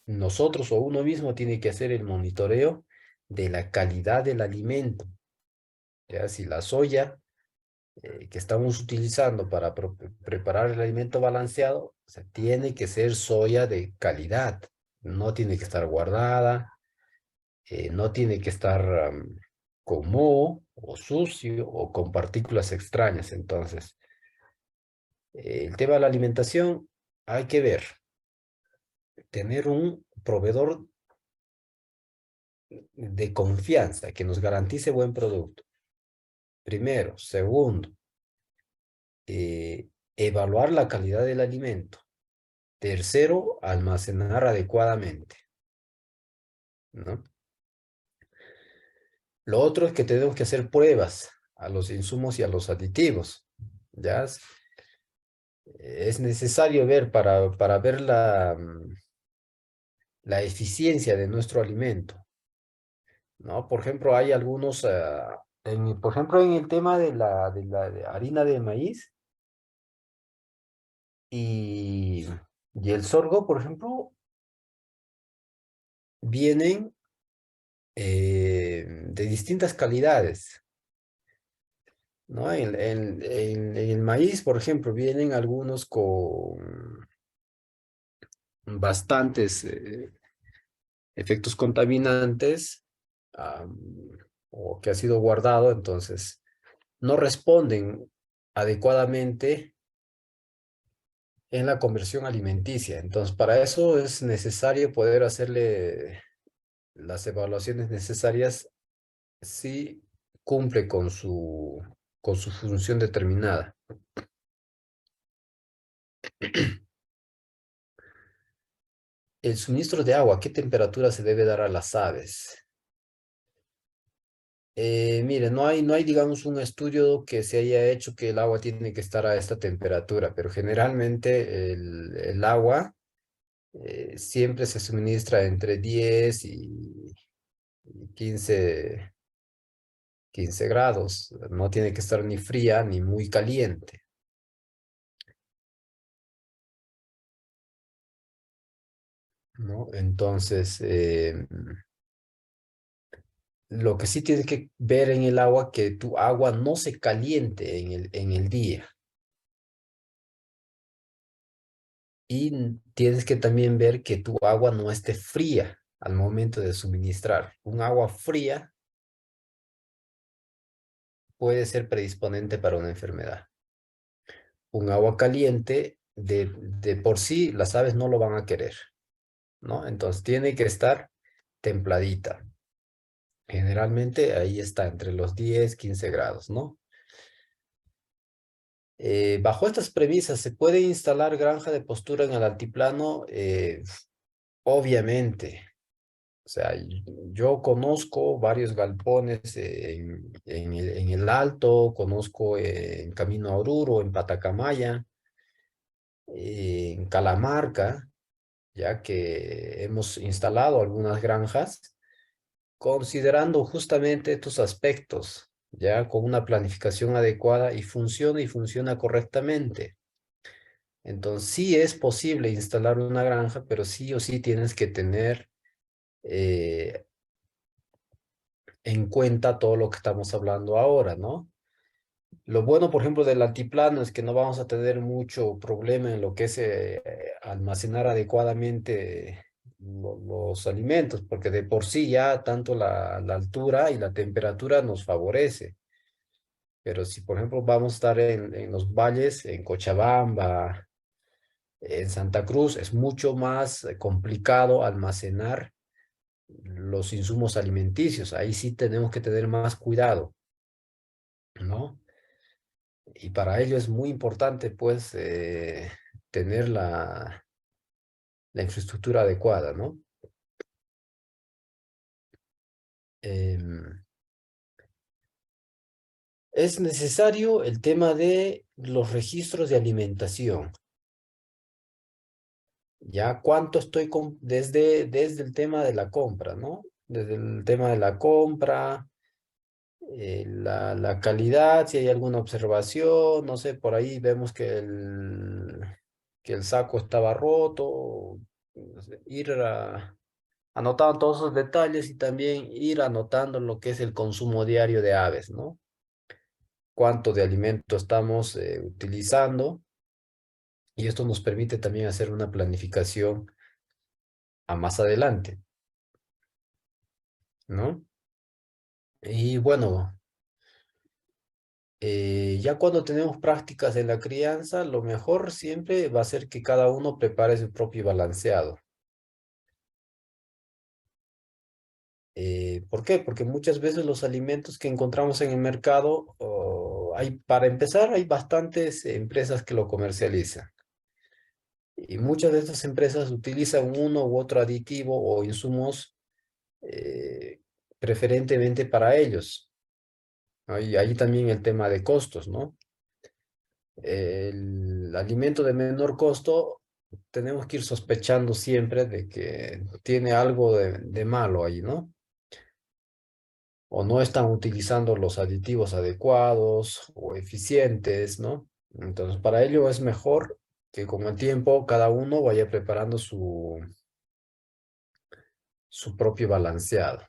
nosotros o uno mismo tiene que hacer el monitoreo de la calidad del alimento, ¿ya? Si la soya que estamos utilizando para preparar el alimento balanceado, o sea, tiene que ser soya de calidad, no tiene que estar guardada, No tiene que estar con moho o sucio o con partículas extrañas. Entonces, el tema de la alimentación, hay que ver, tener un proveedor de confianza que nos garantice buen producto. Primero. Segundo, evaluar la calidad del alimento. Tercero, almacenar adecuadamente, ¿no? Lo otro es que tenemos que hacer pruebas a los insumos y a los aditivos, ¿ya? Es necesario ver para ver la eficiencia de nuestro alimento, ¿no? Por ejemplo, hay algunos, por ejemplo, en el tema de harina de maíz y, y el sorgo, por ejemplo, vienen de distintas calidades, ¿no? En el maíz, por ejemplo, vienen algunos con bastantes efectos contaminantes, am, o que ha sido guardado, entonces no responden adecuadamente en la conversión alimenticia. Entonces, para eso es necesario poder hacerle las evaluaciones necesarias si cumple con su función determinada. El suministro de agua, ¿qué temperatura se debe dar a las aves? Mire, no hay, digamos, un estudio que se haya hecho que el agua tiene que estar a esta temperatura, pero generalmente el agua siempre se suministra entre 10 y 15 grados. No tiene que estar ni fría ni muy caliente, ¿no? Entonces, lo que sí tienes que ver en el agua, que tu agua no se caliente en el día. Y tienes que también ver que tu agua no esté fría al momento de suministrar. Un agua fría puede ser predisponente para una enfermedad. Un agua caliente, de por sí, las aves no lo van a querer, ¿no? Entonces tiene que estar templadita. Generalmente ahí está entre los 10 15 grados, ¿no? Bajo estas premisas, ¿se puede instalar granja de postura en el altiplano? Obviamente. O sea, yo conozco varios galpones en el Alto, conozco en Camino a Oruro, en Patacamaya, en Calamarca, ya que hemos instalado algunas granjas, considerando justamente estos aspectos, ya con una planificación adecuada y funciona correctamente. Entonces, sí es posible instalar una granja, pero sí o sí tienes que tener eh, en cuenta todo lo que estamos hablando ahora, ¿no? Lo bueno, por ejemplo, del altiplano es que no vamos a tener mucho problema en lo que es almacenar adecuadamente los alimentos, porque de por sí ya tanto la altura y la temperatura nos favorece. Pero si, por ejemplo, vamos a estar en los valles, en Cochabamba, en Santa Cruz, es mucho más complicado almacenar los insumos alimenticios. Ahí sí tenemos que tener más cuidado, ¿no? Y para ello es muy importante, pues, tener la infraestructura adecuada, ¿no? Em, es necesario el tema de los registros de alimentación. Ya cuánto estoy desde el tema de la compra, ¿no? Desde el tema de la compra, la calidad, si hay alguna observación, no sé, por ahí vemos que el saco estaba roto, no sé, anotando todos esos detalles y también ir anotando lo que es el consumo diario de aves, ¿no? Cuánto de alimento estamos utilizando, y esto nos permite también hacer una planificación a más adelante. ¿no? Y bueno, ya cuando tenemos prácticas en la crianza, lo mejor siempre va a ser que cada uno prepare su propio balanceado. ¿Por qué? Porque muchas veces los alimentos que encontramos en el mercado, para empezar, hay bastantes empresas que lo comercializan. Y muchas de estas empresas utilizan uno u otro aditivo o insumos eh, preferentemente para ellos. Hay ahí también el tema de costos, ¿no? El alimento de menor costo, tenemos que ir sospechando siempre de que tiene algo de malo ahí, ¿no? O no están utilizando los aditivos adecuados o eficientes, ¿no? Entonces, para ello es mejor que con el tiempo cada uno vaya preparando su propio balanceado.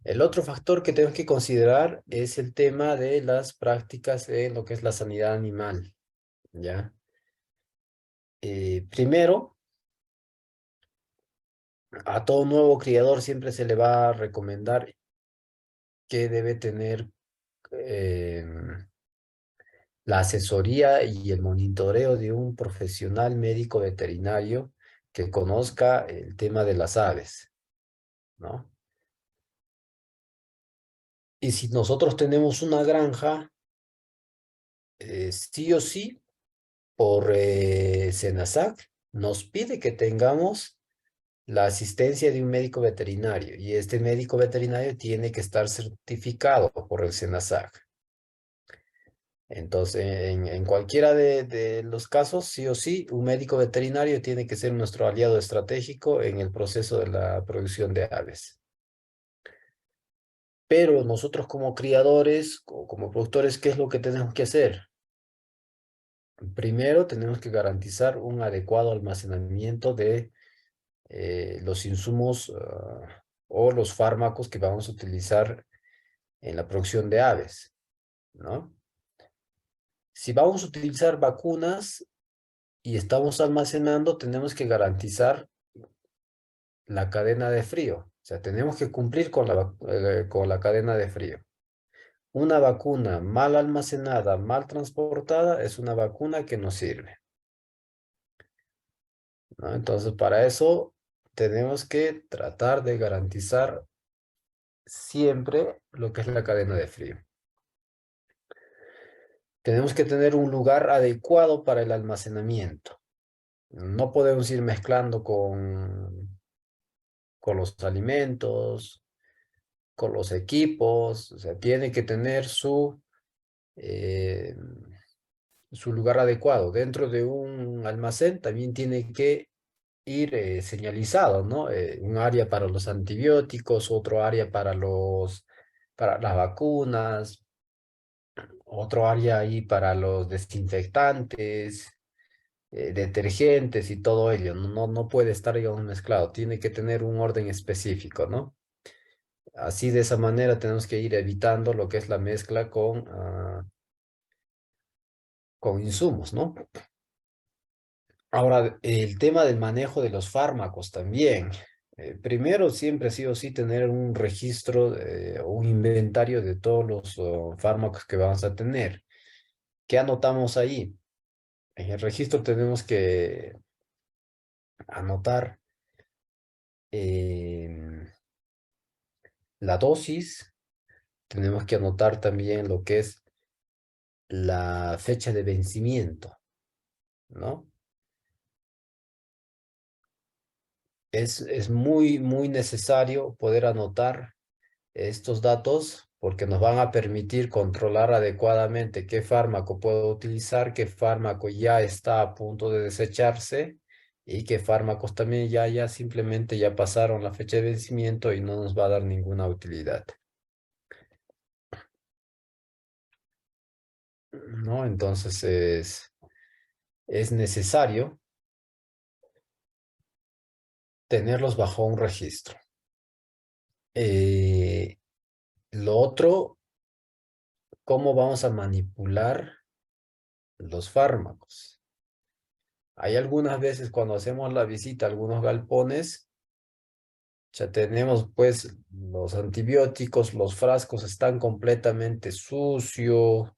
El otro factor que tenemos que considerar es el tema de las prácticas en lo que es la sanidad animal, ¿ya? Primero, a todo nuevo criador siempre se le va a recomendar que debe tener la asesoría y el monitoreo de un profesional médico veterinario que conozca el tema de las aves, ¿no? Y si nosotros tenemos una granja, sí o sí, por SENASAC, nos pide que tengamos la asistencia de un médico veterinario y este médico veterinario tiene que estar certificado por el SENASAC. Entonces, en cualquiera de los casos, sí o sí, un médico veterinario tiene que ser nuestro aliado estratégico en el proceso de la producción de aves. Pero nosotros como criadores o como productores, ¿qué es lo que tenemos que hacer? Primero, tenemos que garantizar un adecuado almacenamiento de los insumos o los fármacos que vamos a utilizar en la producción de aves, ¿no? Si vamos a utilizar vacunas y estamos almacenando, tenemos que garantizar la cadena de frío. O sea, tenemos que cumplir con la cadena de frío. Una vacuna mal almacenada, mal transportada, es una vacuna que no sirve, ¿no? Entonces, para eso tenemos que tratar de garantizar siempre lo que es la cadena de frío. Tenemos que tener un lugar adecuado para el almacenamiento. No podemos ir mezclando con los alimentos, con los equipos, o sea, tiene que tener eh, su lugar adecuado. Dentro de un almacén también tiene que ir señalizado, ¿no? Un área para los antibióticos, otro área para las vacunas, otro área ahí para los desinfectantes, detergentes y todo ello. No puede estar, digamos, mezclado, tiene que tener un orden específico, ¿no? Así de esa manera tenemos que ir evitando lo que es la mezcla con insumos, ¿no? Ahora, el tema del manejo de los fármacos también. Primero, siempre sí o sí tener un registro, un inventario de todos los fármacos que vamos a tener. ¿Qué anotamos ahí? En el registro tenemos que anotar em, la dosis, tenemos que anotar también lo que es la fecha de vencimiento, ¿no? Es muy, muy necesario poder anotar estos datos porque nos van a permitir controlar adecuadamente qué fármaco puedo utilizar, qué fármaco ya está a punto de desecharse y qué fármacos también ya simplemente ya pasaron la fecha de vencimiento y no nos va a dar ninguna utilidad, ¿no? Entonces es necesario tenerlos bajo un registro. Eh, lo otro, ¿cómo vamos a manipular los fármacos? Hay algunas veces cuando hacemos la visita a algunos galpones, Ya tenemos pues los antibióticos, los frascos están completamente sucios,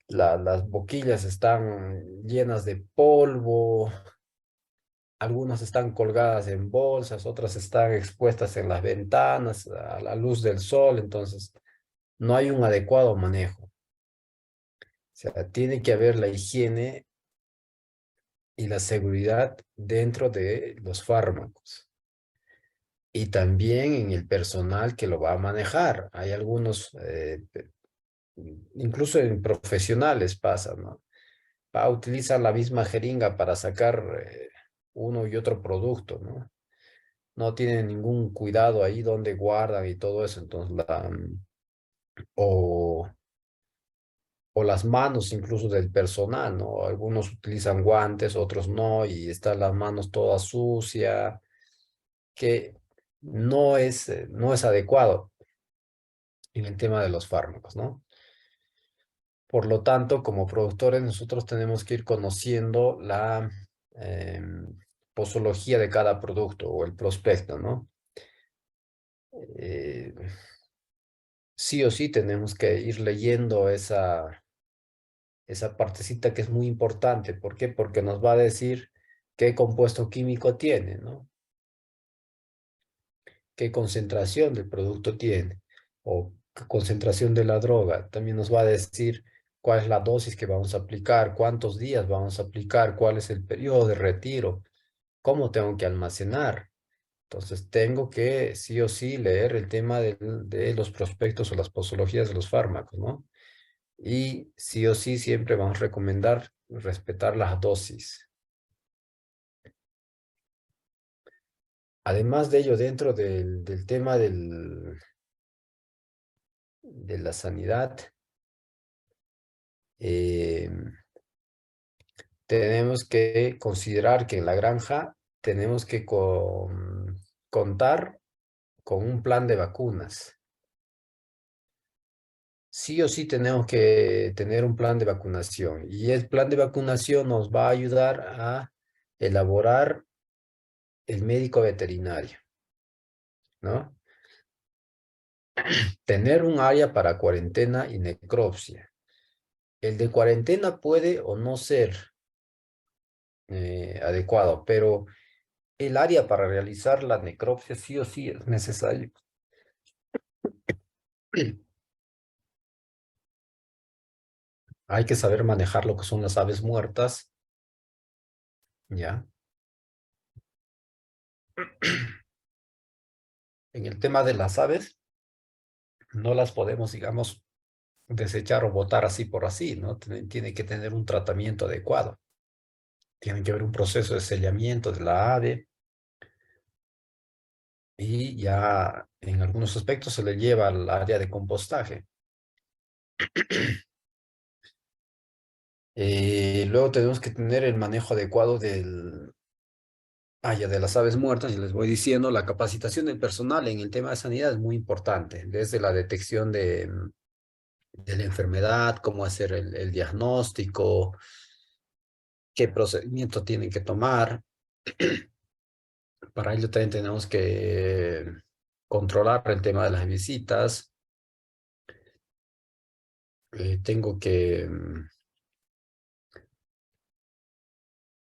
las boquillas están llenas de polvo, algunas están colgadas en bolsas, otras están expuestas en las ventanas a la luz del sol, entonces no hay un adecuado manejo. O sea, tiene que haber la higiene y la seguridad dentro de los fármacos y también en el personal que lo va a manejar. Hay algunos, incluso en profesionales pasa, ¿no? Utilizan la misma jeringa para sacar uno y otro producto, ¿no? No tienen ningún cuidado ahí donde guardan y todo eso, entonces o, o las manos incluso del personal, ¿no? Algunos utilizan guantes, otros no, y están las manos todas sucias, que no es adecuado en el tema de los fármacos, ¿no? Por lo tanto, como productores, nosotros tenemos que ir conociendo la posología de cada producto o el prospecto, ¿no? Eh, sí o sí tenemos que ir leyendo esa partecita que es muy importante. ¿Por qué? Porque nos va a decir qué compuesto químico tiene, ¿no? Qué concentración del producto tiene o qué concentración de la droga. También nos va a decir cuál es la dosis que vamos a aplicar, cuántos días vamos a aplicar, cuál es el periodo de retiro, cómo tengo que almacenar. Entonces tengo que sí o sí leer el tema de los prospectos o las posologías de los fármacos, ¿no? Y sí o sí siempre vamos a recomendar respetar las dosis. Además de ello, dentro del tema de la sanidad, eh, tenemos que considerar que en la granja tenemos que contar con un plan de vacunas. Sí o sí tenemos que tener un plan de vacunación y el plan de vacunación nos va a ayudar a elaborar el médico veterinario, ¿no? Tener un área para cuarentena y necropsia. El de cuarentena puede o no ser adecuado, pero el área para realizar la necropsia sí o sí es necesario. Hay que saber manejar lo que son las aves muertas, ¿ya? En el tema de las aves, no las podemos, digamos, desechar o botar así por así, ¿no? Tiene que tener un tratamiento adecuado. Tiene que haber un proceso de sellamiento de la ave y ya en algunos aspectos se le lleva al área de compostaje. Luego tenemos que tener el manejo adecuado ya de las aves muertas, y les voy diciendo, la capacitación del personal en el tema de sanidad es muy importante, desde la detección de la enfermedad, cómo hacer el diagnóstico, qué procedimiento tienen que tomar. Para ello también tenemos que controlar el tema de las visitas. Tengo que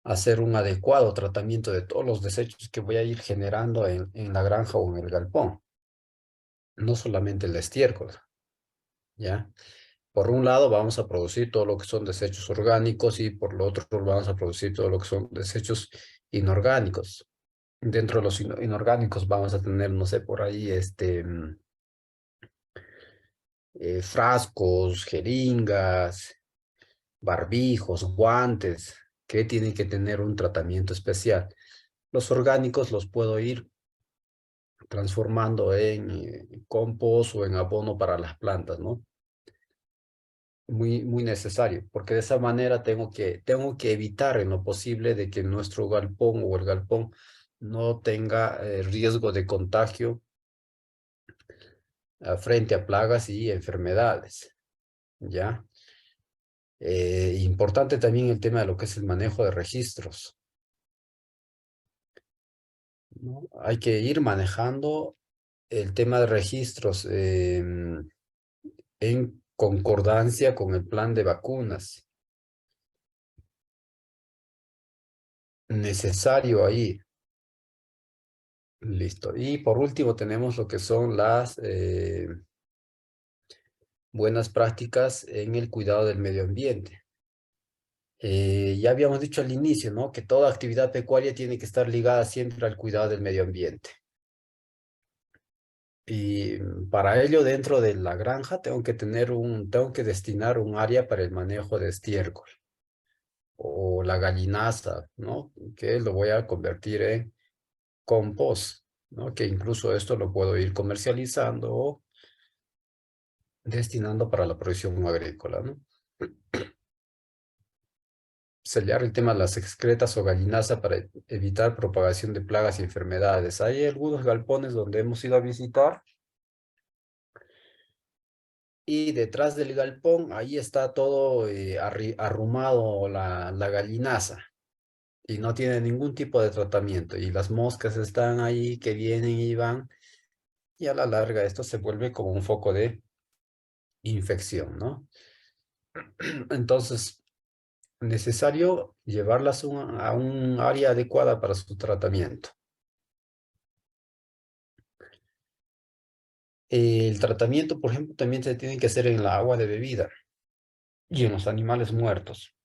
hacer un adecuado tratamiento de todos los desechos que voy a ir generando en la granja o en el galpón, no solamente el estiércol, ¿ya? Por un lado vamos a producir todo lo que son desechos orgánicos y por lo otro vamos a producir todo lo que son desechos inorgánicos. Dentro de los inorgánicos vamos a tener, no sé, por ahí frascos, jeringas, barbijos, guantes, que tienen que tener un tratamiento especial. Los orgánicos los puedo ir transformando en compost o en abono para las plantas, ¿no? Muy, muy necesario, porque de esa manera tengo que evitar en lo posible de que nuestro galpón o el galpón no tenga riesgo de contagio frente a plagas y enfermedades, ¿ya? Importante también el tema de lo que es el manejo de registros. ¿no? Hay que ir manejando el tema de registros en concordancia con el plan de vacunas necesario ahí. Listo. Y por último tenemos lo que son las buenas prácticas en el cuidado del medio ambiente. Ya habíamos dicho al inicio, ¿no? Que toda actividad pecuaria tiene que estar ligada siempre al cuidado del medio ambiente. Y para ello, dentro de la granja, tengo que destinar un área para el manejo de estiércol o la gallinaza, ¿no? Que lo voy a convertir en compost, ¿no? Que incluso esto lo puedo ir comercializando o destinando para la producción agrícola, ¿no? Sellar el tema de las excretas o gallinaza para evitar propagación de plagas y enfermedades. Hay algunos galpones donde hemos ido a visitar y detrás del galpón, ahí está todo arrumado la gallinaza y no tiene ningún tipo de tratamiento. Y las moscas están ahí que vienen y van y a la larga esto se vuelve como un foco de infección, ¿no? Entonces, necesario llevarlas a un área adecuada para su tratamiento. El tratamiento, por ejemplo, también se tiene que hacer en la agua de bebida y en los animales muertos.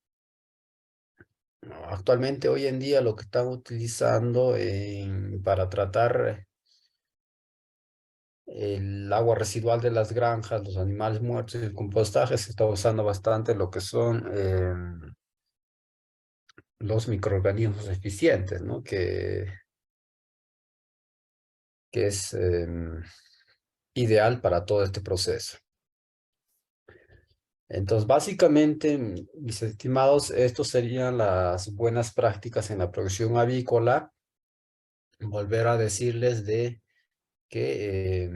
¿No? Actualmente, hoy en día, lo que están utilizando para tratar el agua residual de las granjas, los animales muertos y el compostaje, se está usando bastante lo que son los microorganismos eficientes, ¿no? Que es ideal para todo este proceso. Entonces, básicamente, mis estimados, estos serían las buenas prácticas en la producción avícola. Volver a decirles de que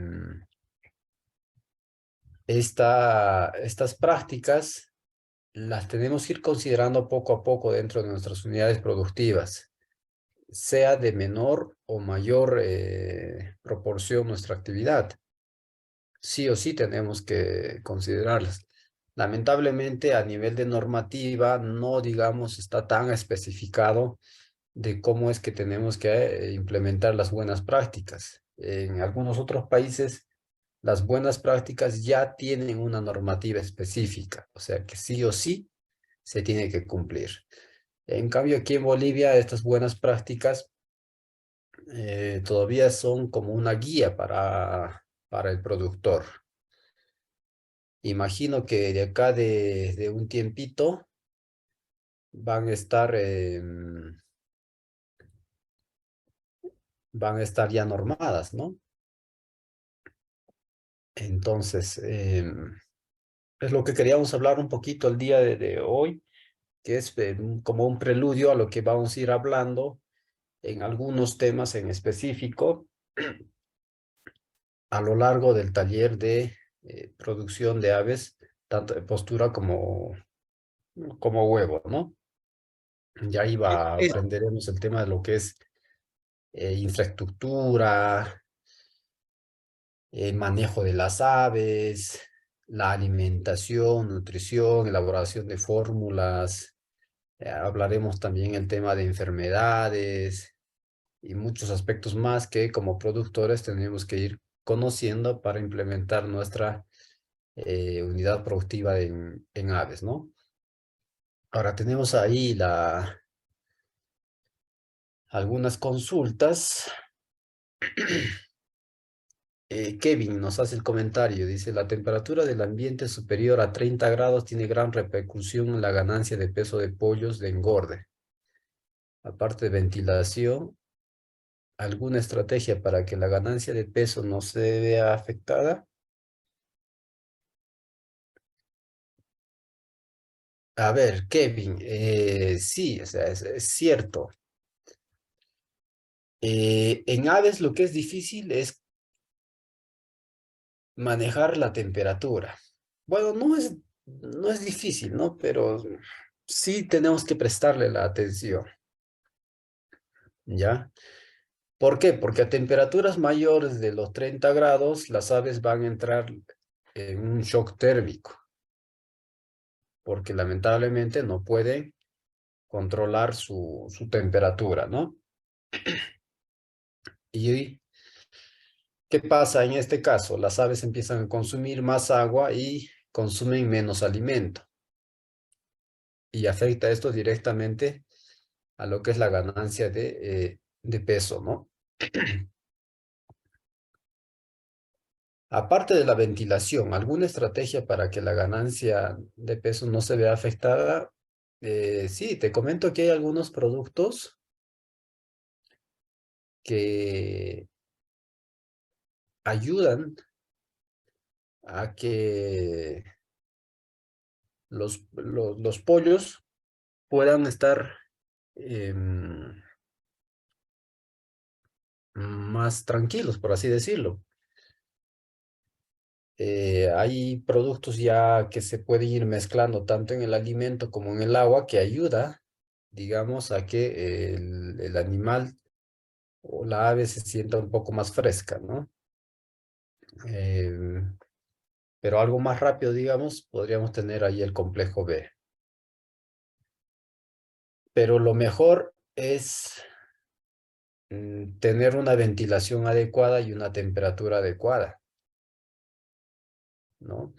estas prácticas las tenemos que ir considerando poco a poco dentro de nuestras unidades productivas, sea de menor o mayor proporción nuestra actividad. Sí o sí tenemos que considerarlas. Lamentablemente, a nivel de normativa, no, digamos, está tan especificado de cómo es que tenemos que implementar las buenas prácticas. En algunos otros países, las buenas prácticas ya tienen una normativa específica, o sea que sí o sí se tiene que cumplir. En cambio, aquí en Bolivia, estas buenas prácticas todavía son como una guía para el productor. Imagino que de acá de un tiempito van a estar ya normadas, ¿no? Entonces, es lo que queríamos hablar un poquito el día de hoy, que es como un preludio a lo que vamos a ir hablando en algunos temas en específico a lo largo del taller de producción de aves, tanto de postura como huevo, ¿no? Ya aprenderemos el tema de lo que es infraestructura, manejo de las aves, la alimentación, nutrición, elaboración de fórmulas. Hablaremos también el tema de enfermedades y muchos aspectos más que como productores tenemos que ir conociendo para implementar nuestra unidad productiva en aves, ¿no? Ahora tenemos ahí algunas consultas. Kevin nos hace el comentario, dice, la temperatura del ambiente superior a 30 grados tiene gran repercusión en la ganancia de peso de pollos de engorde. Aparte de ventilación, ¿alguna estrategia para que la ganancia de peso no se vea afectada? A ver, Kevin, sí, o sea, es cierto. En aves lo que es difícil es manejar la temperatura. Bueno, no es difícil, ¿no? Pero sí tenemos que prestarle la atención, ¿ya? ¿Por qué? Porque a temperaturas mayores de los 30 grados, las aves van a entrar en un shock térmico, porque lamentablemente no pueden controlar su temperatura, ¿no? ¿Y qué pasa en este caso? Las aves empiezan a consumir más agua y consumen menos alimento. Y afecta esto directamente a lo que es la ganancia de peso, ¿no? Aparte de la ventilación, ¿alguna estrategia para que la ganancia de peso no se vea afectada? Sí, te comento que hay algunos productos que ayudan a que los pollos puedan estar más tranquilos, por así decirlo. Hay productos ya que se pueden ir mezclando tanto en el alimento como en el agua que ayuda, digamos, a que el animal o la ave se sienta un poco más fresca, ¿no? Em, pero algo más rápido, digamos, podríamos tener ahí el complejo B. Pero lo mejor es tener una ventilación adecuada y una temperatura adecuada, ¿no?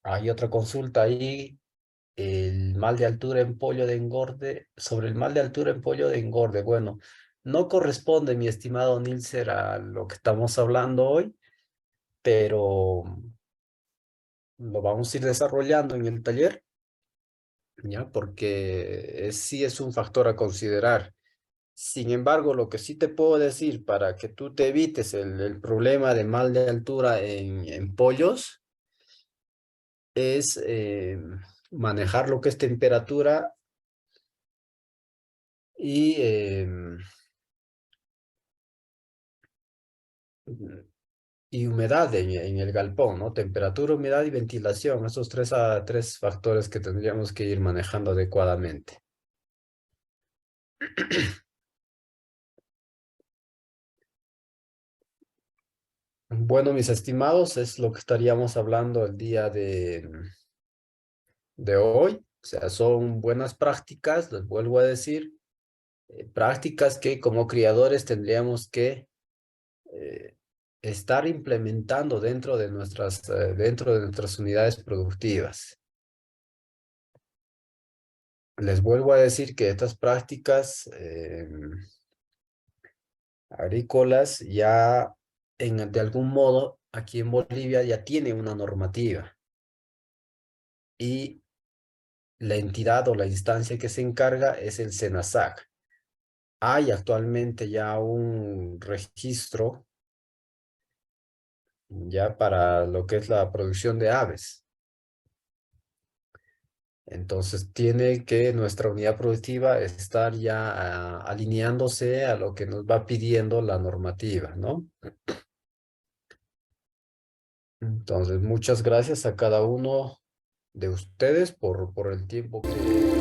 Hay otra consulta ahí, el mal de altura en pollo de engorde, sobre el mal de altura en pollo de engorde. Bueno, no corresponde, mi estimado Nilser, a lo que estamos hablando hoy, pero lo vamos a ir desarrollando en el taller, ¿ya? Porque sí es un factor a considerar. Sin embargo, lo que sí te puedo decir para que tú te evites el problema de mal de altura en pollos es manejar lo que es temperatura y y humedad en el galpón, ¿no? Temperatura, humedad y ventilación, esos tres factores que tendríamos que ir manejando adecuadamente. Bueno, mis estimados, es lo que estaríamos hablando el día de hoy. O sea, son buenas prácticas, les vuelvo a decir, prácticas que como criadores tendríamos que eh, estar implementando dentro de nuestras unidades productivas. Les vuelvo a decir que estas prácticas agrícolas ya de algún modo aquí en Bolivia ya tiene una normativa y la entidad o la instancia que se encarga es el SENASAC. Hay actualmente ya un registro ya para lo que es la producción de aves. Entonces tiene que nuestra unidad productiva estar ya alineándose a lo que nos va pidiendo la normativa, ¿no? Entonces, muchas gracias a cada uno de ustedes por el tiempo que